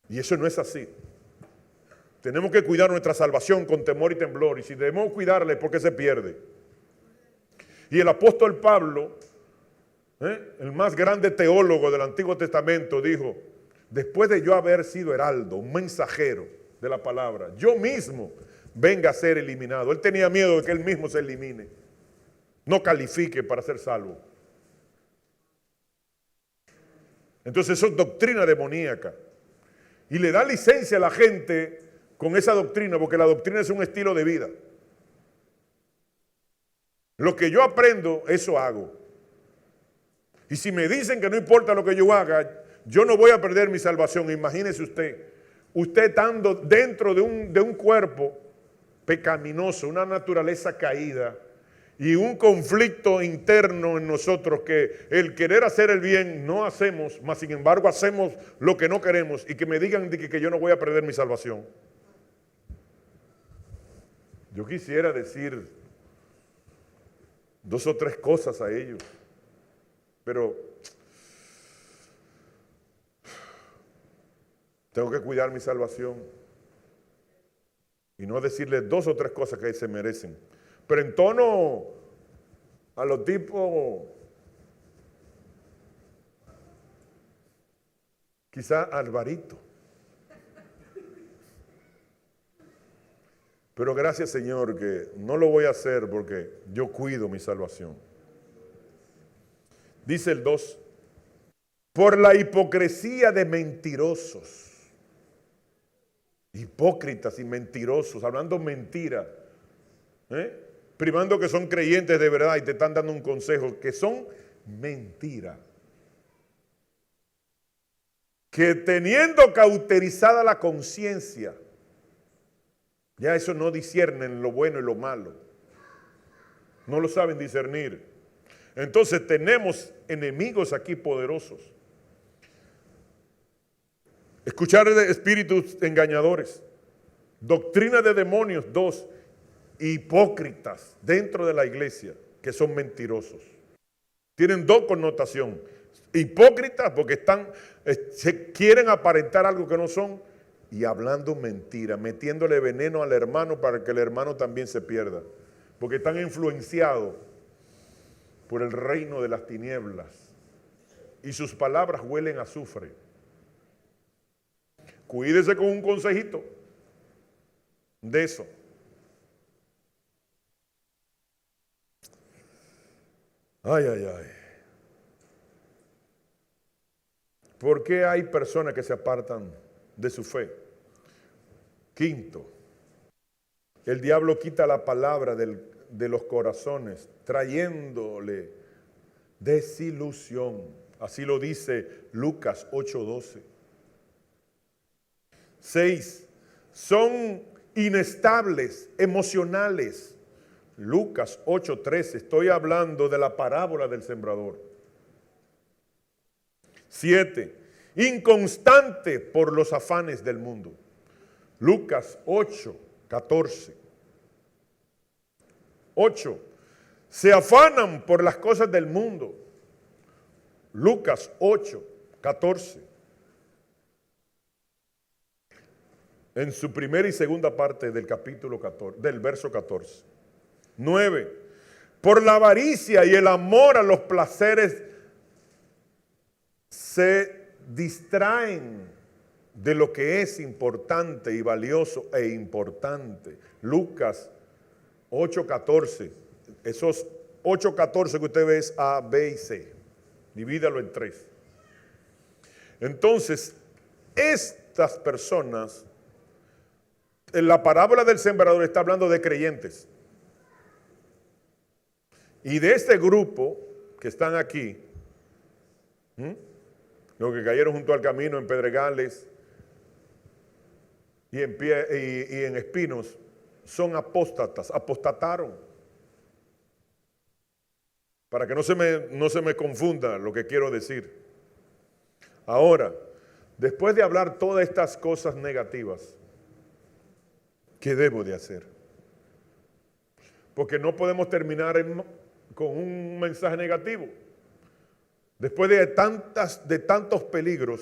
Y eso no es así. Tenemos que cuidar nuestra salvación con temor y temblor, y si debemos cuidarla es porque se pierde. Y el apóstol Pablo, el más grande teólogo del Antiguo Testamento, dijo, después de yo haber sido heraldo, un mensajero de la palabra, yo mismo venga a ser eliminado. Él tenía miedo de que él mismo se elimine, no califique para ser salvo. Entonces eso es doctrina demoníaca. Y le da licencia a la gente con esa doctrina, porque la doctrina es un estilo de vida. Lo que yo aprendo, eso hago. Y si me dicen que no importa lo que yo haga, yo no voy a perder mi salvación. Imagínese usted estando dentro de un cuerpo pecaminoso, una naturaleza caída y un conflicto interno en nosotros que el querer hacer el bien no hacemos, mas sin embargo hacemos lo que no queremos y que me digan que yo no voy a perder mi salvación. Yo quisiera decir 2 o 3 cosas a ellos. Pero tengo que cuidar mi salvación y no decirles 2 o 3 cosas que se merecen. Pero en tono a los tipos, quizá Alvarito. Pero gracias, Señor, que no lo voy a hacer porque yo cuido mi salvación. Dice el 2, por la hipocresía de mentirosos, hipócritas y mentirosos, hablando mentira, primando que son creyentes de verdad y te están dando un consejo, que son mentira. Que teniendo cauterizada la conciencia, ya eso no disciernen lo bueno y lo malo. No lo saben discernir. Entonces tenemos enemigos aquí poderosos. Escuchar de espíritus engañadores. Doctrina de demonios, 2. Hipócritas dentro de la iglesia que son mentirosos. Tienen 2 connotaciones. Hipócritas porque se quieren aparentar algo que no son. Y hablando mentira, metiéndole veneno al hermano para que el hermano también se pierda. Porque están influenciados por el reino de las tinieblas. Y sus palabras huelen a azufre. Cuídese con un consejito de eso. Ay, ay, ay. ¿Por qué hay personas que se apartan de su fe? 5, el diablo quita la palabra de los corazones, trayéndole desilusión. Así lo dice Lucas 8:12. 6, son inestables, emocionales. Lucas 8:13, estoy hablando de la parábola del sembrador. 7, inconstante por los afanes del mundo. Lucas 8:14. 8, se afanan por las cosas del mundo. Lucas 8:14. En su primera y segunda parte del capítulo 14, del verso 14. 9, por la avaricia y el amor a los placeres se distraen de lo que es importante y valioso e importante. Lucas 8:14. Esos 8:14 que usted ve es A, B y C. Divídalo en 3. Entonces, estas personas, en la parábola del sembrador está hablando de creyentes. Y de este grupo que están aquí, los que cayeron junto al camino en Pedregales y en Espinos, son apóstatas, apostataron. Para que no se me confunda lo que quiero decir. Ahora, después de hablar todas estas cosas negativas, ¿qué debo de hacer? Porque no podemos terminar con un mensaje negativo. Después de tantos peligros,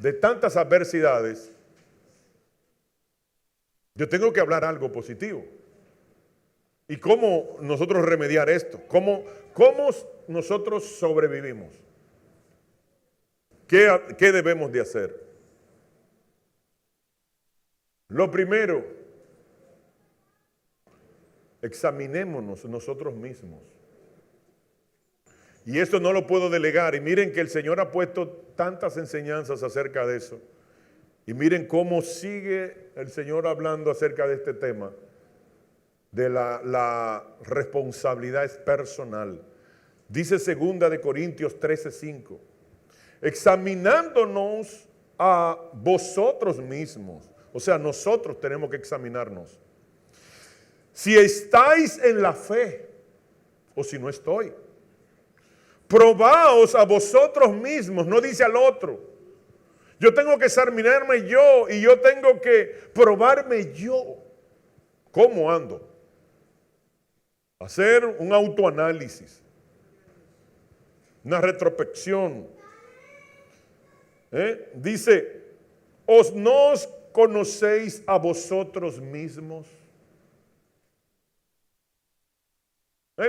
de tantas adversidades, yo tengo que hablar algo positivo. ¿Y cómo nosotros remediar esto? ¿Cómo nosotros sobrevivimos? ¿Qué debemos de hacer? Lo primero, examinémonos nosotros mismos. Y esto no lo puedo delegar. Y miren que el Señor ha puesto tantas enseñanzas acerca de eso. Y miren cómo sigue el Señor hablando acerca de este tema. De la responsabilidad es personal. Dice 2 Corintios 13:5. Examinándonos a vosotros mismos. O sea, nosotros tenemos que examinarnos. Si estáis en la fe o si no estoy. Probaos a vosotros mismos, no dice al otro. Yo tengo que examinarme yo y yo tengo que probarme yo. ¿Cómo ando? Hacer un autoanálisis, una retrospección. Dice, ¿no os conocéis a vosotros mismos?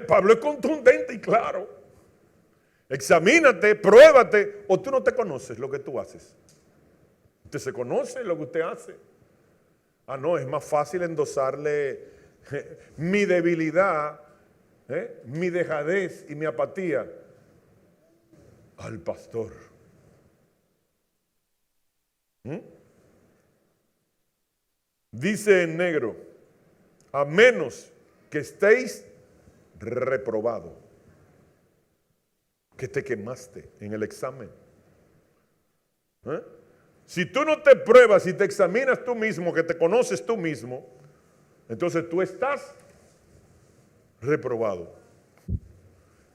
Pablo es contundente y claro. Examínate, pruébate, o tú no te conoces lo que tú haces. ¿Usted se conoce lo que usted hace? No, es más fácil endosarle mi debilidad, mi dejadez y mi apatía al pastor. Dice en negro, a menos que estéis reprobado, que te quemaste en el examen. Si tú no te pruebas y te examinas tú mismo, que te conoces tú mismo, entonces tú estás reprobado.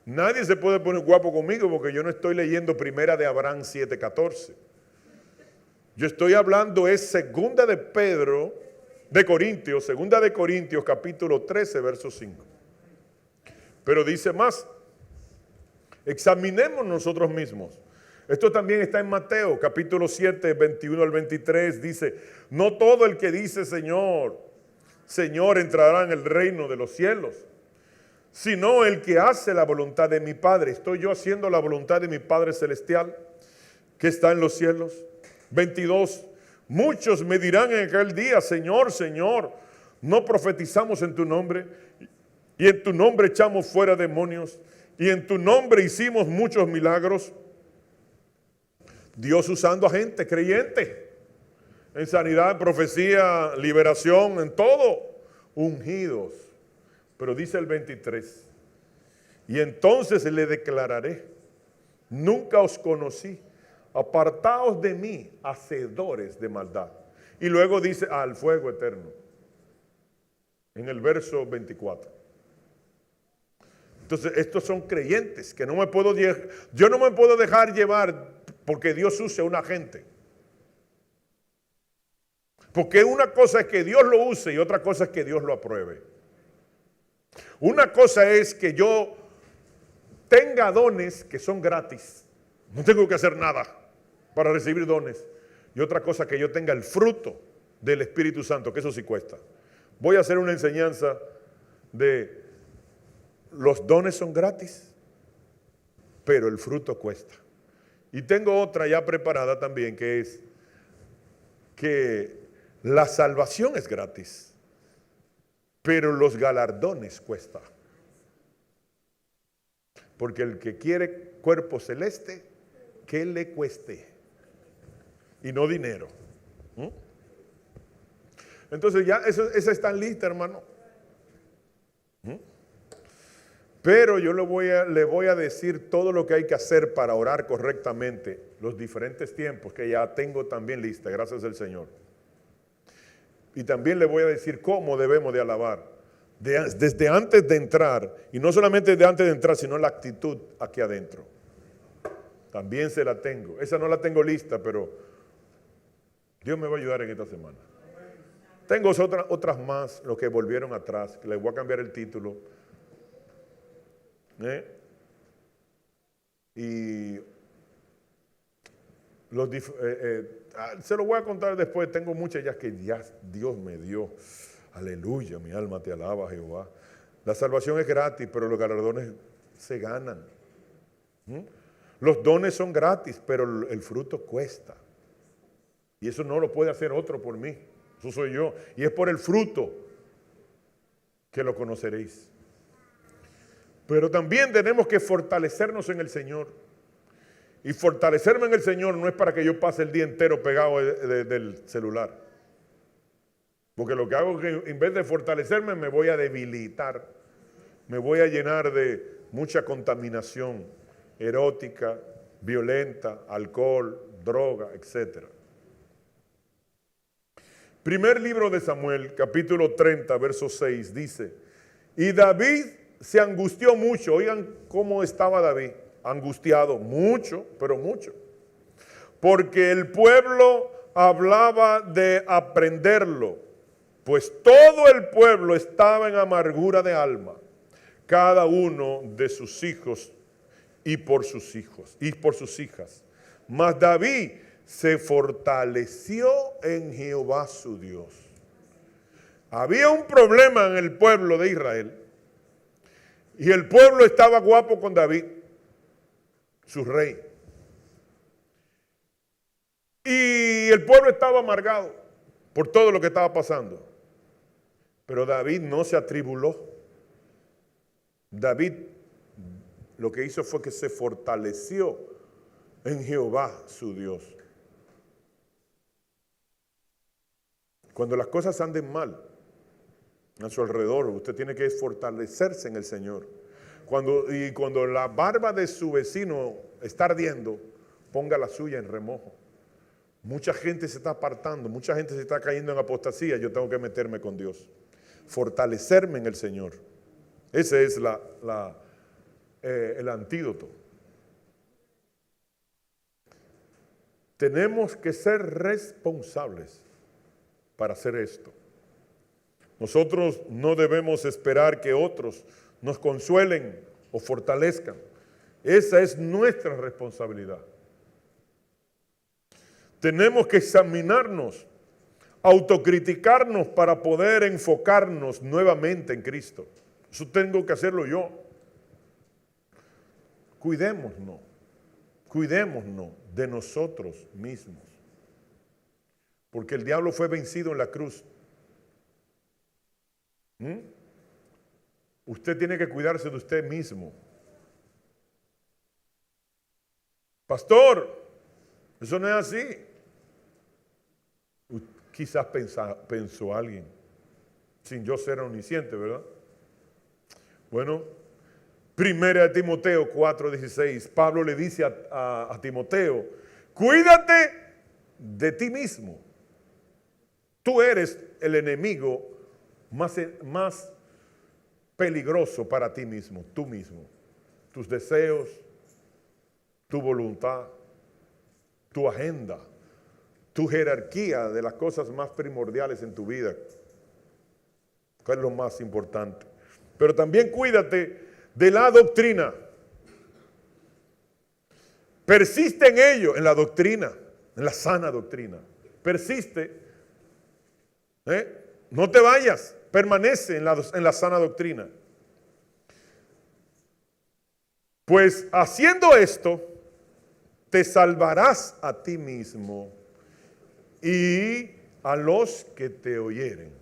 Nadie se puede poner guapo conmigo porque yo no estoy leyendo Primera de Abraham 7:14. Yo estoy hablando es Segunda de Corintios capítulo 13, verso 5. Pero dice más, examinemos nosotros mismos. Esto también está en Mateo capítulo 7, 21 al 23. Dice, no todo el que dice Señor, Señor entrará en el reino de los cielos, sino el que hace la voluntad de mi Padre. ¿Estoy yo haciendo la voluntad de mi Padre celestial que está en los cielos? 22. Muchos me dirán en aquel día, Señor, Señor, ¿no profetizamos en tu nombre? Y en tu nombre echamos fuera demonios. Y en tu nombre hicimos muchos milagros. Dios usando a gente creyente. En sanidad, profecía, liberación, en todo. Ungidos. Pero dice el 23. Y entonces le declararé, nunca os conocí. Apartaos de mí, hacedores de maldad. Y luego dice, al fuego eterno. En el verso 24. Entonces, estos son creyentes que yo no me puedo dejar llevar porque Dios use a una gente. Porque una cosa es que Dios lo use y otra cosa es que Dios lo apruebe. Una cosa es que yo tenga dones que son gratis. No tengo que hacer nada para recibir dones. Y otra cosa que yo tenga el fruto del Espíritu Santo, que eso sí cuesta. Voy a hacer una enseñanza de los dones son gratis, pero el fruto cuesta. Y tengo otra ya preparada también, que es que la salvación es gratis, pero los galardones cuestan. Porque el que quiere cuerpo celeste, que le cueste. Y no dinero. Entonces ya esa está lista, hermano. Pero yo le voy a decir todo lo que hay que hacer para orar correctamente, los diferentes tiempos que ya tengo también lista, gracias al Señor. Y también le voy a decir cómo debemos de alabar, desde antes de entrar, y no solamente desde antes de entrar, sino la actitud aquí adentro. También se la tengo, esa no la tengo lista, pero Dios me va a ayudar en esta semana. Tengo otras más, los que volvieron atrás, que les voy a cambiar el título. Y se lo voy a contar después. Tengo muchas ya que ya Dios me dio. Aleluya, mi alma te alaba, Jehová. La salvación es gratis, pero los galardones se ganan. Los dones son gratis, pero el fruto cuesta. Y eso no lo puede hacer otro por mí. Eso soy yo. Y es por el fruto que lo conoceréis. Pero también tenemos que fortalecernos en el Señor. Y fortalecerme en el Señor no es para que yo pase el día entero pegado del celular. Porque lo que hago es que en vez de fortalecerme me voy a debilitar. Me voy a llenar de mucha contaminación erótica, violenta, alcohol, droga, etc. Primer libro de Samuel, capítulo 30, verso 6, dice, y David se angustió mucho. Oigan cómo estaba David, angustiado, mucho, pero mucho. Porque el pueblo hablaba de aprenderlo, pues todo el pueblo estaba en amargura de alma. cada uno de sus hijos y por sus hijos y por sus hijas. Mas David se fortaleció en Jehová su Dios. Había un problema en el pueblo de Israel y el pueblo estaba guapo con David, su rey. Y el pueblo estaba amargado por todo lo que estaba pasando. Pero David no se atribuló. David lo que hizo fue que se fortaleció en Jehová su Dios. Cuando las cosas anden mal a su alrededor, usted tiene que fortalecerse en el Señor. Cuando la barba de su vecino está ardiendo, ponga la suya en remojo. Mucha gente se está apartando, mucha gente se está cayendo en apostasía. Yo tengo que meterme con Dios, fortalecerme en el Señor. Ese es el antídoto. Tenemos que ser responsables para hacer esto. Nosotros no debemos esperar que otros nos consuelen o fortalezcan. Esa es nuestra responsabilidad. Tenemos que examinarnos, autocriticarnos para poder enfocarnos nuevamente en Cristo. Eso tengo que hacerlo yo. Cuidémonos de nosotros mismos. Porque el diablo fue vencido en la cruz. Usted tiene que cuidarse de usted mismo. Pastor, eso no es así. Quizás pensó alguien, sin yo ser omnisciente, ¿verdad? Bueno, 1 Timoteo 4:16, Pablo le dice a Timoteo, cuídate de ti mismo. Tú eres el enemigo más peligroso para ti mismo, tú mismo. Tus deseos, tu voluntad, tu agenda, tu jerarquía de las cosas más primordiales en tu vida. ¿Cuál es lo más importante? Pero también cuídate de la doctrina. Persiste en ello, en la doctrina, en la sana doctrina. Persiste. No te vayas, permanece en la sana doctrina. Pues haciendo esto, te salvarás a ti mismo y a los que te oyeren.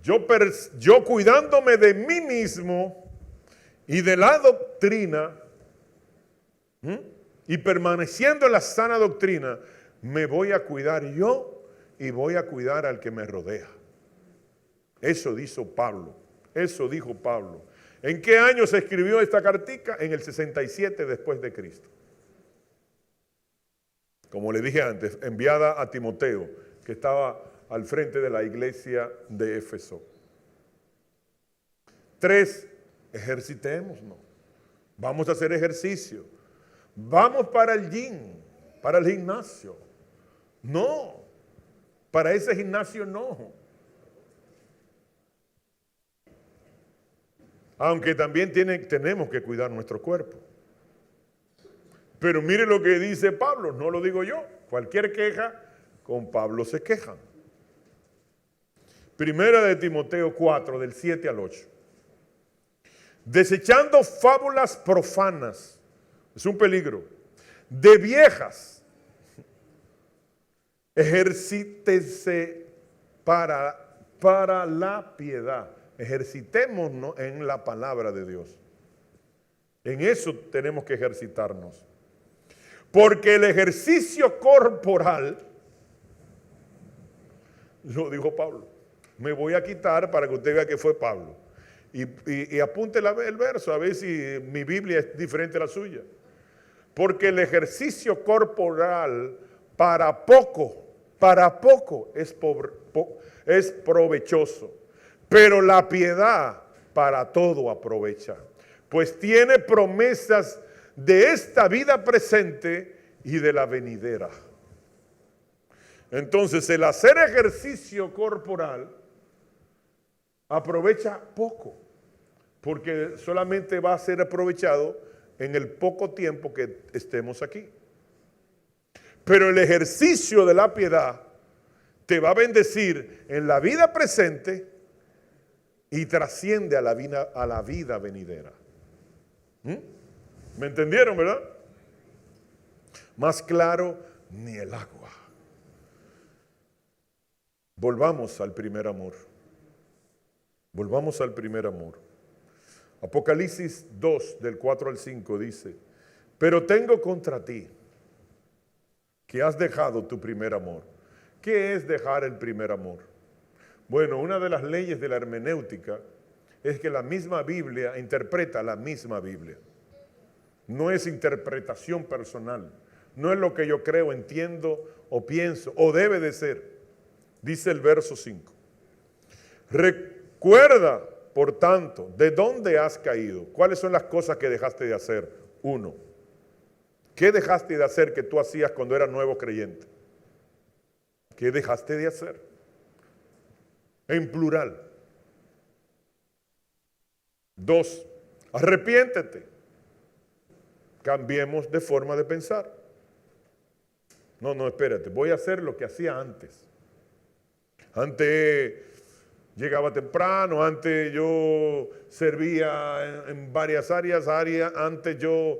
Yo cuidándome de mí mismo y de la doctrina y permaneciendo en la sana doctrina, me voy a cuidar yo y voy a cuidar al que me rodea. Eso dijo Pablo. ¿En qué año se escribió esta cartica? En el 67 después de Cristo. Como le dije antes, enviada a Timoteo, que estaba al frente de la iglesia de Éfeso. 3, ejercitémonos. Vamos a hacer ejercicio. Vamos para el gym, para el gimnasio. No, para ese gimnasio no. Aunque también tenemos que cuidar nuestro cuerpo. Pero mire lo que dice Pablo, no lo digo yo. Cualquier queja, con Pablo se quejan. 1 de Timoteo 4, del 7 al 8. Desechando fábulas profanas, es un peligro, de viejas, ejercítese para la piedad. Ejercitémonos en la palabra de Dios. En eso tenemos que ejercitarnos. Porque el ejercicio corporal, lo dijo Pablo, me voy a quitar para que usted vea que fue Pablo. Y apunte el verso, a ver si mi Biblia es diferente a la suya. Porque el ejercicio corporal para poco es provechoso. Pero la piedad para todo aprovecha, pues tiene promesas de esta vida presente y de la venidera. Entonces, el hacer ejercicio corporal aprovecha poco, porque solamente va a ser aprovechado en el poco tiempo que estemos aquí. Pero el ejercicio de la piedad te va a bendecir en la vida presente y trasciende a la vida venidera. ¿Me entendieron, verdad? Más claro ni el agua. Volvamos al primer amor. Volvamos al primer amor. Apocalipsis 2, del 4 al 5 dice: pero tengo contra ti que has dejado tu primer amor. ¿Qué es dejar el primer amor? Bueno, una de las leyes de la hermenéutica es que la misma Biblia interpreta la misma Biblia. No es interpretación personal. No es lo que yo creo, entiendo o pienso o debe de ser. Dice el verso 5. Recuerda, por tanto, de dónde has caído. ¿Cuáles son las cosas que dejaste de hacer? 1. ¿Qué dejaste de hacer que tú hacías cuando eras nuevo creyente? ¿Qué dejaste de hacer? En plural. 2. Arrepiéntete. Cambiemos de forma de pensar. No, espérate. Voy a hacer lo que hacía antes. Antes llegaba temprano, antes yo servía en varias áreas, antes yo,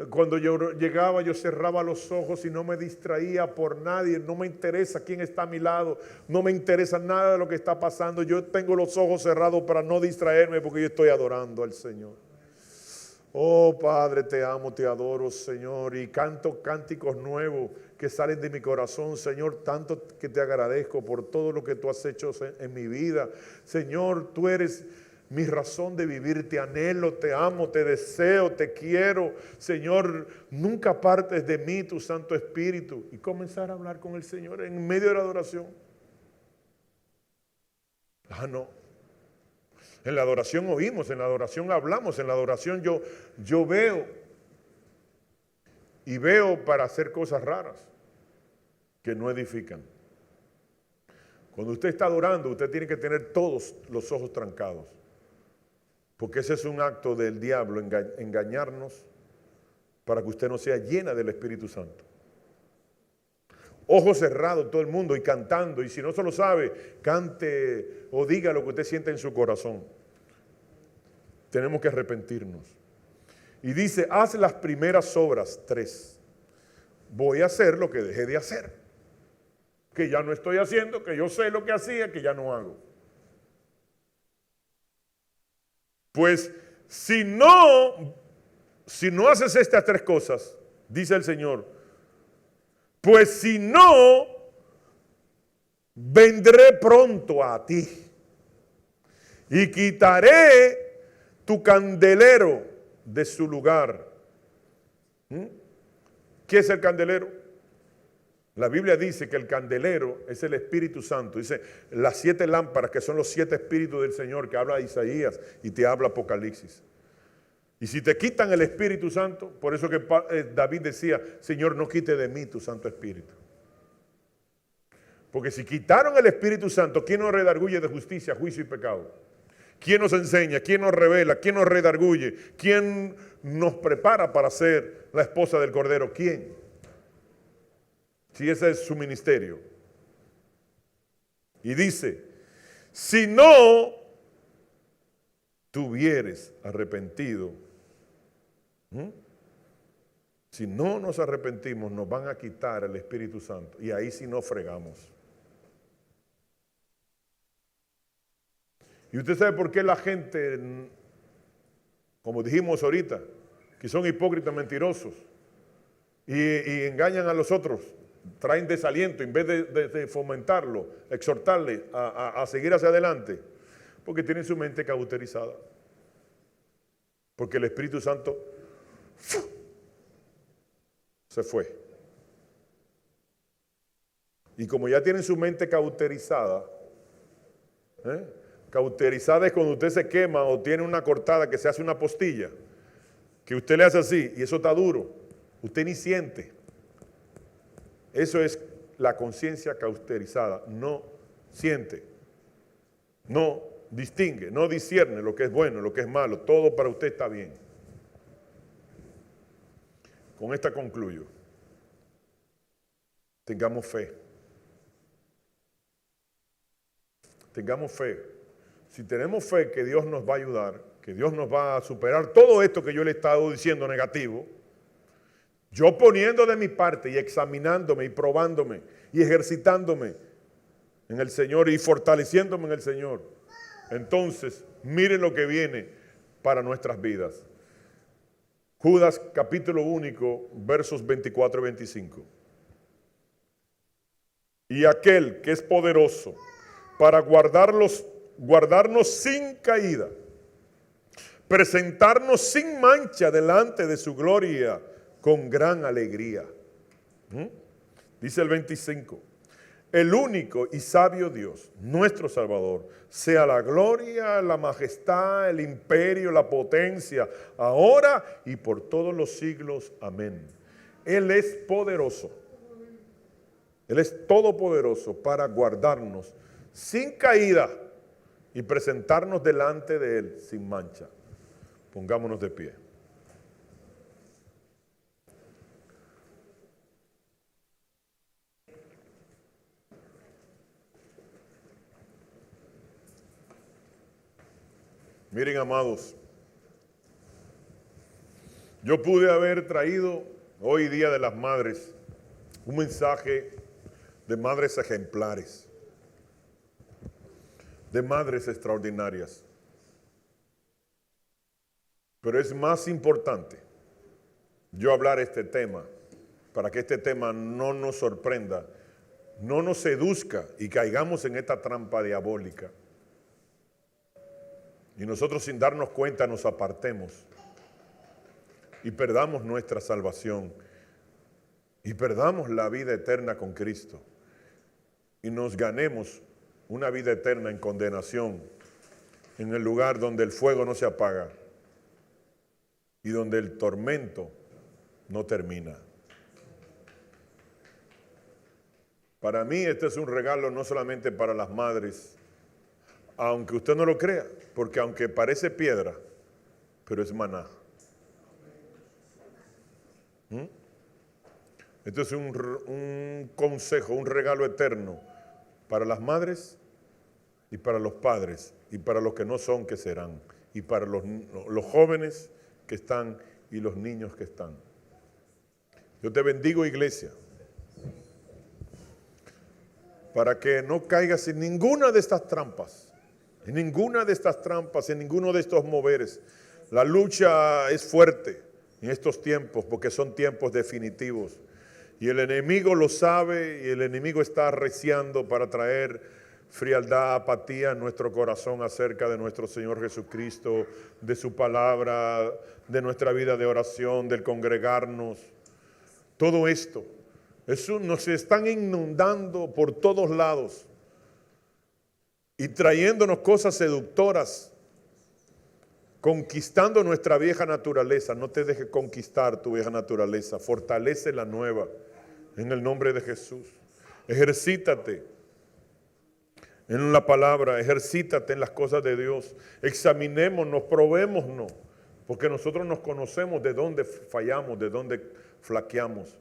cuando yo llegaba, yo cerraba los ojos y no me distraía por nadie, no me interesa quién está a mi lado, no me interesa nada de lo que está pasando, yo tengo los ojos cerrados para no distraerme porque yo estoy adorando al Señor. Oh Padre, te amo, te adoro, Señor, y canto cánticos nuevos que salen de mi corazón, Señor, tanto que te agradezco por todo lo que tú has hecho en mi vida. Señor, tú eres mi razón de vivir, te anhelo, te amo, te deseo, te quiero. Señor, nunca apartes de mí tu Santo Espíritu. Y comenzar a hablar con el Señor en medio de la adoración. No. En la adoración oímos, en la adoración hablamos, en la adoración yo veo. Y veo para hacer cosas raras que no edifican. Cuando usted está adorando, usted tiene que tener todos los ojos trancados. Porque ese es un acto del diablo, engañarnos para que usted no sea llena del Espíritu Santo. Ojos cerrados todo el mundo y cantando. Y si no se lo sabe, cante o diga lo que usted siente en su corazón. Tenemos que arrepentirnos. Y dice, haz las primeras obras. 3. Voy a hacer lo que dejé de hacer. Que ya no estoy haciendo, que yo sé lo que hacía, que ya no hago. Pues si no haces estas 3 cosas, dice el Señor, pues si no, vendré pronto a ti y quitaré tu candelero de su lugar. ¿Qué es el candelero? La Biblia dice que el candelero es el Espíritu Santo. Dice las 7 lámparas que son los 7 espíritus del Señor que habla Isaías y te habla Apocalipsis. Y si te quitan el Espíritu Santo, por eso que David decía, Señor, no quite de mí tu Santo Espíritu. Porque si quitaron el Espíritu Santo, ¿quién nos redarguye de justicia, juicio y pecado? ¿Quién nos enseña? ¿Quién nos revela? ¿Quién nos redarguye? ¿Quién nos prepara para ser la esposa del Cordero? ¿Quién? Si ese es su ministerio. Y dice, si no te hubieres arrepentido, si no nos arrepentimos, nos van a quitar el Espíritu Santo. Y ahí sí no fregamos. Y usted sabe por qué la gente, como dijimos ahorita, que son hipócritas, mentirosos y engañan a los otros, traen desaliento en vez de fomentarlo, exhortarle a seguir hacia adelante, porque tienen su mente cauterizada. Porque el Espíritu Santo se fue. Y como ya tienen su mente cauterizada, cauterizada es cuando usted se quema o tiene una cortada que se hace una postilla, que usted le hace así y eso está duro, usted ni siente. Eso es la conciencia cauterizada, no siente, no distingue, no discierne lo que es bueno, lo que es malo, todo para usted está bien. Con esta concluyo. Tengamos fe. Tengamos fe. Si tenemos fe que Dios nos va a ayudar, que Dios nos va a superar todo esto que yo le he estado diciendo negativo, yo poniendo de mi parte y examinándome y probándome y ejercitándome en el Señor y fortaleciéndome en el Señor, entonces miren lo que viene para nuestras vidas. Judas capítulo 1, versos 24 y 25. Y aquel que es poderoso para guardarnos sin caída, presentarnos sin mancha delante de su gloria con gran alegría. Dice el 25, el único y sabio Dios, nuestro Salvador, sea la gloria, la majestad, el imperio, la potencia, ahora y por todos los siglos. Amén. Él es poderoso. Él es todopoderoso para guardarnos sin caída y presentarnos delante de Él sin mancha. Pongámonos de pie. Miren, amados, yo pude haber traído hoy Día de las Madres un mensaje de madres ejemplares, de madres extraordinarias. Pero es más importante yo hablar este tema, para que este tema no nos sorprenda, no nos seduzca y caigamos en esta trampa diabólica. Y nosotros sin darnos cuenta nos apartemos y perdamos nuestra salvación y perdamos la vida eterna con Cristo y nos ganemos una vida eterna en condenación en el lugar donde el fuego no se apaga y donde el tormento no termina. Para mí este es un regalo no solamente para las madres, aunque usted no lo crea, porque aunque parece piedra, pero es maná. Esto es un consejo, un regalo eterno para las madres y para los padres y para los que no son, que serán, y para los jóvenes que están y los niños que están. Yo te bendigo, iglesia, para que no caigas en ninguna de estas trampas. En ninguna de estas trampas, en ninguno de estos moveres. La lucha es fuerte en estos tiempos porque son tiempos definitivos. Y el enemigo lo sabe y el enemigo está arreciando para traer frialdad, apatía en nuestro corazón acerca de nuestro Señor Jesucristo, de su palabra, de nuestra vida de oración, del congregarnos. Todo esto, nos están inundando por todos lados y trayéndonos cosas seductoras, conquistando nuestra vieja naturaleza. No te dejes conquistar tu vieja naturaleza, fortalece la nueva en el nombre de Jesús. Ejercítate en la palabra, ejercítate en las cosas de Dios, examinémonos, probémonos, porque nosotros nos conocemos de dónde fallamos, de dónde flaqueamos.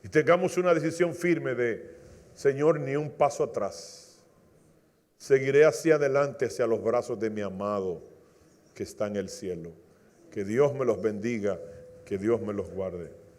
Y tengamos una decisión firme de, Señor, ni un paso atrás. Seguiré hacia adelante, hacia los brazos de mi amado que está en el cielo. Que Dios me los bendiga, que Dios me los guarde.